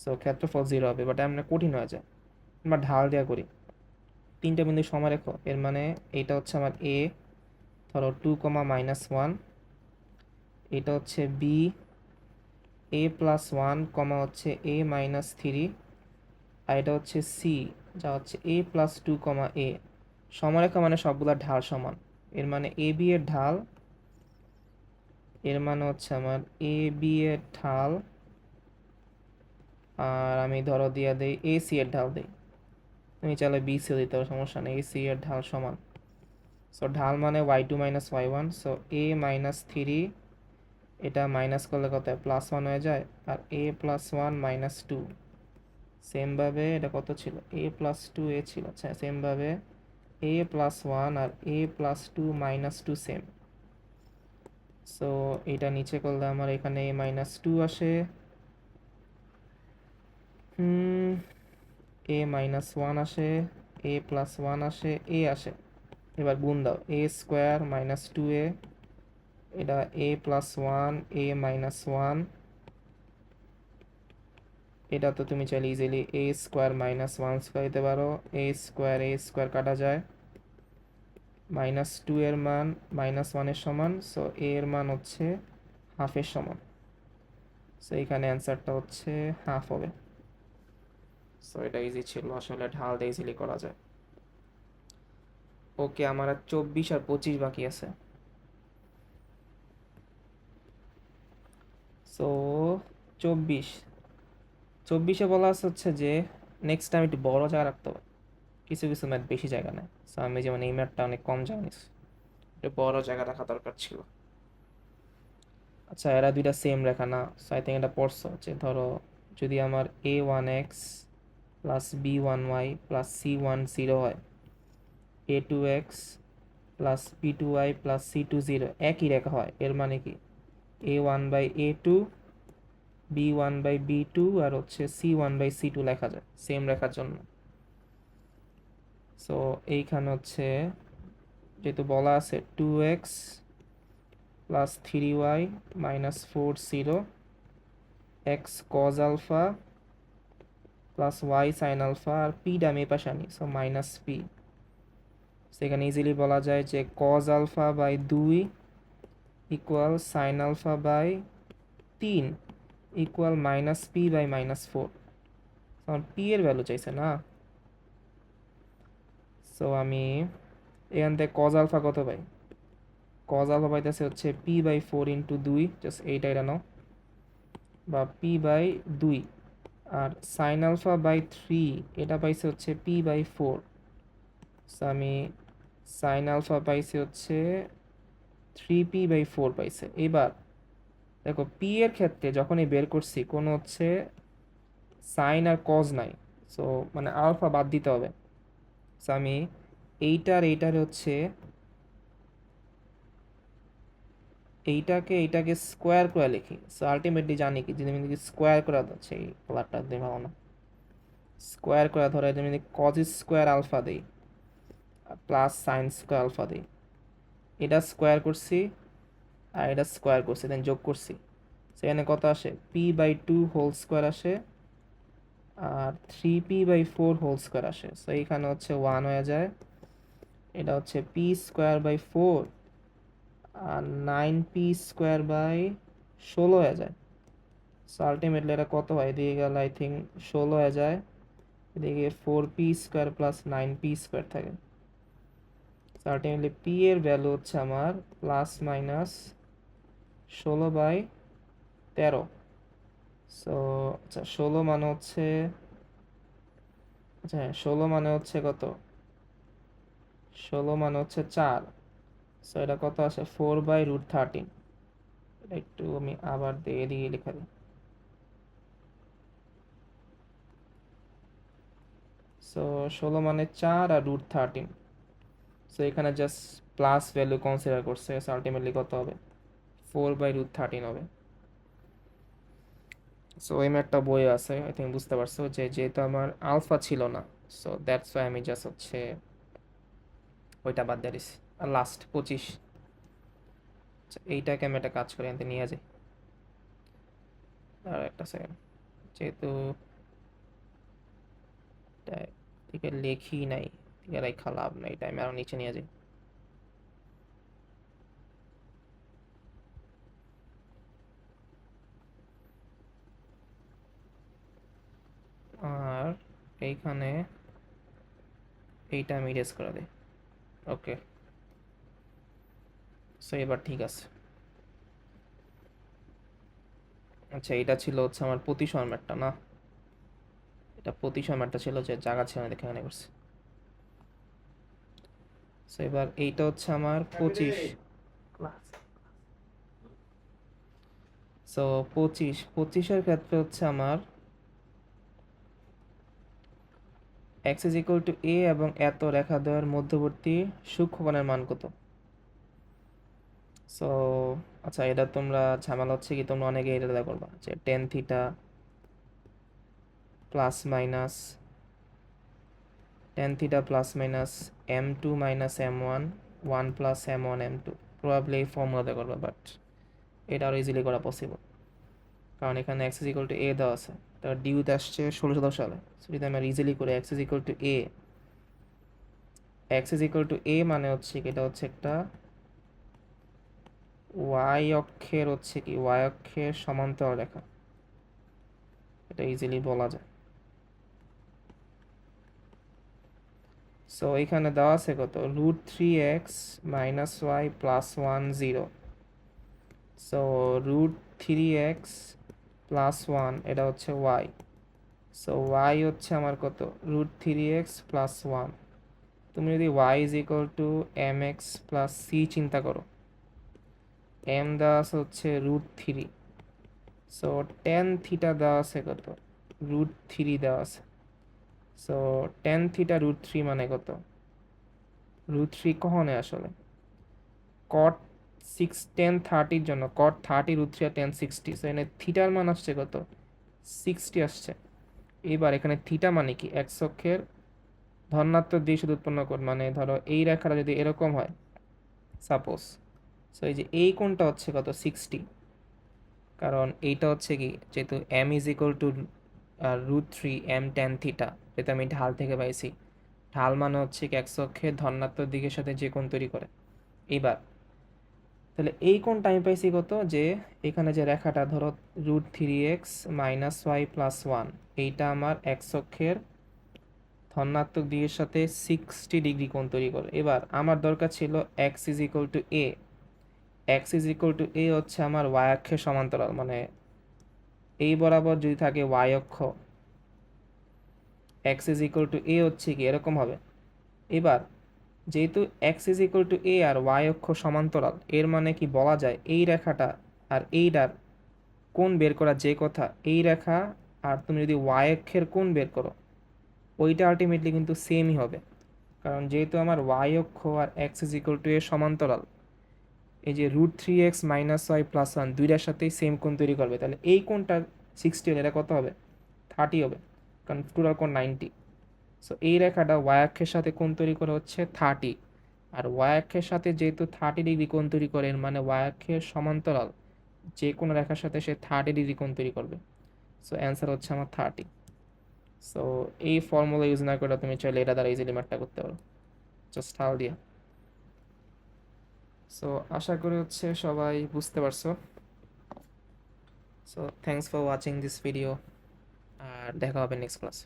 সো ক্ষেত্রফল 0 হবে, বাট আমরা কঠিন হয়ে যায়। আমরা ঢাল দেওয়া করি, 3টা বিন্দু সমরেখা, এর মানে এটা হচ্ছে আমার এ, ধরো 2, -1, এটা হচ্ছে বি, a+1, হচ্ছে a-3, আর এটা হচ্ছে সি, যা হচ্ছে a+2, a। সমরেখা মানে সবগুলা ঢাল সমান, এর মানে এ বি এর ঢাল, এর মানে হচ্ছে আমার এ বি এর ঢাল, আর আমি ধরো দিয়া দেই এ সি এর ঢাল দেই, তুমি চাইলে বি সিও দিতে পারো, সমস্যা নেই। এ সি এর ঢাল সমান, সো ঢাল মানে y2 - y1, সো a-3, এটা মাইনাস করলে কত হয়, +1 হয়ে যায়, আর a+1 - 2, সেমভাবে এটা কত ছিল, a+2 এ ছিল, আচ্ছা সেমভাবে a+1 আর a+2 - 2 সেম। সো এটা নিচে করলে আমার এখানে a-2 আসে, a-1 আসে, a+1 আসে, a আসে। এবার গুণ দাও, a² - 2a, এটা a+1 a-1, এটা তো তুমি চাইলে ইজিলি a² - 1² দিতে পারো, a² কাটা যায়, -2 এর মান -1 এর সমান, সো a এর মান হচ্ছে হাফের সমান, সো এখানে অ্যান্সারটা হচ্ছে হাফ হবে। সো এটা ইজি ছিল, আসলে ঢাল দিয়ে ইজিলি করা যায়। ওকে, আমার আর 24 আর 25 বাকি আছে। সো 24 বলা আছে হচ্ছে যে নেক্সট টাইম একটু বড় জায়গা রাখতে হবে, কিছু কিছু ম্যাথ বেশি জায়গা নেয়, সো আমি যেমন এই ম্যাথটা অনেক কম জায়গা নিচ্ছি, একটু বড় জায়গা রাখা দরকার ছিল। আচ্ছা, এরা দুইটা সেম রেখা না, সো আই থিঙ্ক এটা পড়ছো যে ধরো যদি আমার a1x plus b1y plus c10 হয়, a2x plus b2y plus c20 একই রেখা হয়, এর মানে কি a1/a2, b1/b2, আর হচ্ছে c1/c2 লেখা যায় সেম রেখার জন্য। সো এইখানে হচ্ছে যেহেতু বলা আছে 2x plus 3y minus 4 x cos alpha plus Y sine alpha, আর পিটা আমি এই পাশে আনি, সো মাইনাস পি। সেখানে ইজিলি বলা যায় যে cos alpha by 2 equal sine alpha by 3 equal -p/-4। আমার পি এর ভ্যালু চাইছে না, সো আমি এখান থেকে cos আলফা কত পাই, cos আলফা পাইতেছে হচ্ছে p/4 ইন্টু 2, জাস্ট এইটা এটা নাও, বা p/2, R sign alpha by 3 এটা পাইছে হচ্ছে p/4, সো আমি সাইন আলফা পাইছি হচ্ছে 3p/4 পাইছে। এবার দেখো পি এর ক্ষেত্রে যখনই বের করছি কোনো হচ্ছে সাইন আর কজ নাই, সো মানে আলফা বাদ দিতে হবে, সো আমি এইটার হচ্ছে এইটাকে স্কোয়ার করে লিখি, সো আলটিমেটলি জানি কি যদি আমি স্কোয়ার করে হচ্ছে এই কালারটা দিয়ে ভালো না, স্কোয়ার করে ধরে যদি কজ স্কোয়ার আলফা দিই প্লাস সাইন স্কোয়ার আলফা দিই, এটা স্কোয়ার করছি আর এটা স্কোয়ার করছি, দেন যোগ করছি, সেখানে কত আসে p/2 হোল স্কোয়ার আসে, আর 3p/4 হোল স্কোয়ার আসে, সো এইখানে হচ্ছে 1 হয়ে যায়, এটা হচ্ছে p² by 4, R 9p² by 16 হয়ে যায়। সো আলটিমেটলি এটা কত হয়, এদিকে গেলে আই থিঙ্ক 16 হয়ে যায়, এদিকে 4p² প্লাস 9p² থাকে। সো আলটিমেটলি পি এর ভ্যালু হচ্ছে আমার প্লাস মাইনাস 16/13। সো আচ্ছা 16 মানে হচ্ছে, আচ্ছা হ্যাঁ 16 মানে হচ্ছে কত, 16 মানে হচ্ছে 4। সো এটা কত আসে 4/√13। এটা একটু আমি আবার দিয়ে দিয়ে লিখে দিই। সো 16 মানে 4 আর √13। সো এখানে জাস্ট প্লাস ভ্যালু কনসিডার করছে, সো আলটিমেটলি কত হবে 4/√13 হবে। সো এই ম্যাথটা বই আছে, আই থিঙ্ক বুঝতে পারছো যে যেহেতু আমার আলফা ছিল না, সো দ্যাটস ওয়াই আমি জাস্ট হচ্ছে ওইটা বাদ দিয়ে দিছি। আর লাস্ট 25। আচ্ছা এইটাকে আমি একটা কাজ করি, এনতে নিয়ে যাই। আর একটা সেকেন্ড, যেহেতু এটা থেকে লেখি নাই, থেকে রেখা লাভ নাই, এটা আমি আরো নিচে নিয়ে যাই। আর এইখানে এইটা আমি ইরেজ করে দিই। ওকে, সো এবার ঠিক আছে। আচ্ছা এটা ছিল হচ্ছে আমার প্রতিসম ম্যাথটা না, এটা প্রতিসম ম্যাথটা ছিল যে জায়গা ছিল না দেখে এখানে করছি। সো এবার এইটা হচ্ছে আমার 25। সো 25-25-এর ক্ষেত্রে হচ্ছে আমার x is equal to a এবং এত রেখা দ্বয়ের মধ্যবর্তী সূক্ষ্মকোণের মান কত। সো আচ্ছা এটা তোমরা ঝামেলা হচ্ছে কি, তোমরা অনেকে এটা দা করবা যে tan theta plus minus m2 minus m1 1 plus m1 m2, probably এই ফর্মুলাতে করবা, বাট এটা আরও ইজিলি করা পসিবল, কারণ এখানে x is equal to a দেওয়া আছে, তার ডিউতে আসছে 1610 সালে। সো যদি আমরা ইজিলি করে x is equal to a, x is equal to a মানে হচ্ছে কি, এটা হচ্ছে একটা y অক্ষের হচ্ছে কি y অক্ষের সমান্তরাল রেখা, এটা ইজিলি বলা যায়। সো এখানে দেওয়া আছে কত, √3x minus y plus 1 0। So √3x plus 1 এটা হচ্ছে y। সো y হচ্ছে আমার কত, √3x প্লাস 1। তুমি যদি y is equal two mx plus c চিন্তা করো, m দেওয়া আছে হচ্ছে √3। সো টেন থিটা দেওয়া আছে কত, √3 দেওয়া আছে। সো টেন থিটা √3 মানে কত, √3 কখনে আসলে কট 1030 জন্য কট 30 √3 আর 1060। সো এখানে থিটার মান আসছে কত, 60 আসছে। এবার এখানে থিটা মানে কি, এক অক্ষের ধনাত্মক দিক শুধু উৎপন্ন কোণ, মানে ধরো এই রেখাটা যদি এরকম হয় সাপোজ, সো এই যে এই কোণটা হচ্ছে কত 60, কারণ এইটা হচ্ছে কি যেহেতু m is equal two √3 m tan theta, যেটা আমি ঢাল থেকে পাইছি, ঢাল মানে হচ্ছে কি এক অক্ষের ধনাত্মক দিকের সাথে যে কোণ তৈরি করে। এবার তাহলে এই কোণটা আমি পাইছি কত, যে এখানে যে রেখাটা ধরো √3x মাইনাস ওয়াই প্লাস 1, এইটা আমার এক অক্ষের ধনাত্মক দিকের সাথে 60 ডিগ্রি কোণ তৈরি করে। এবার আমার দরকার ছিল x is equal to a, x is equal to a হচ্ছে আমার y অক্ষের সমান্তরাল, মানে এই বরাবর যদি থাকে y অক্ষ, x is equal to a হচ্ছে কি এরকম হবে। এবার যেহেতু x is equal to a আর y অক্ষ সমান্তরাল, এর মানে কি বলা যায় এই রেখাটা আর এইটার কোণ বের করা যে কথা, এই রেখা আর তুমি যদি y অক্ষের কোণ বের করো, ওইটা আলটিমেটলি কিন্তু সেমই হবে, কারণ যেহেতু আমার y অক্ষ আর x is equal to a সমান্তরাল, এই যে √3x মাইনাস ওয়াই প্লাস 1 দুইটার সাথেই সেম কোণ তৈরি করবে, তাহলে এই কোণটা 60 হলে এটা কত হবে 30 হবে, কারণ টোটাল কোণ 90। সো এই রেখাটা y অক্ষের সাথে কোণ তৈরি করে হচ্ছে 30, আর y অক্ষের সাথে যেহেতু 30 ডিগ্রি কোণ তৈরি করে, এর মানে y অক্ষের সমান্তরাল যে কোনো রেখার সাথে সে 30 ডিগ্রি কোণ তৈরি করবে। সো অ্যান্সার হচ্ছে আমার 30। সো এই ফর্মুলা ইউজ না করে তুমি চাইলে এটা দ্বারা ইজিলি ম্যাথটা করতে পারো, জাস্ট হাল দিয়া। সো আশা করি হচ্ছে সবাই বুঝতে পারছো। So thanks for watching this video আর দেখা হবে নেক্সট ক্লাস।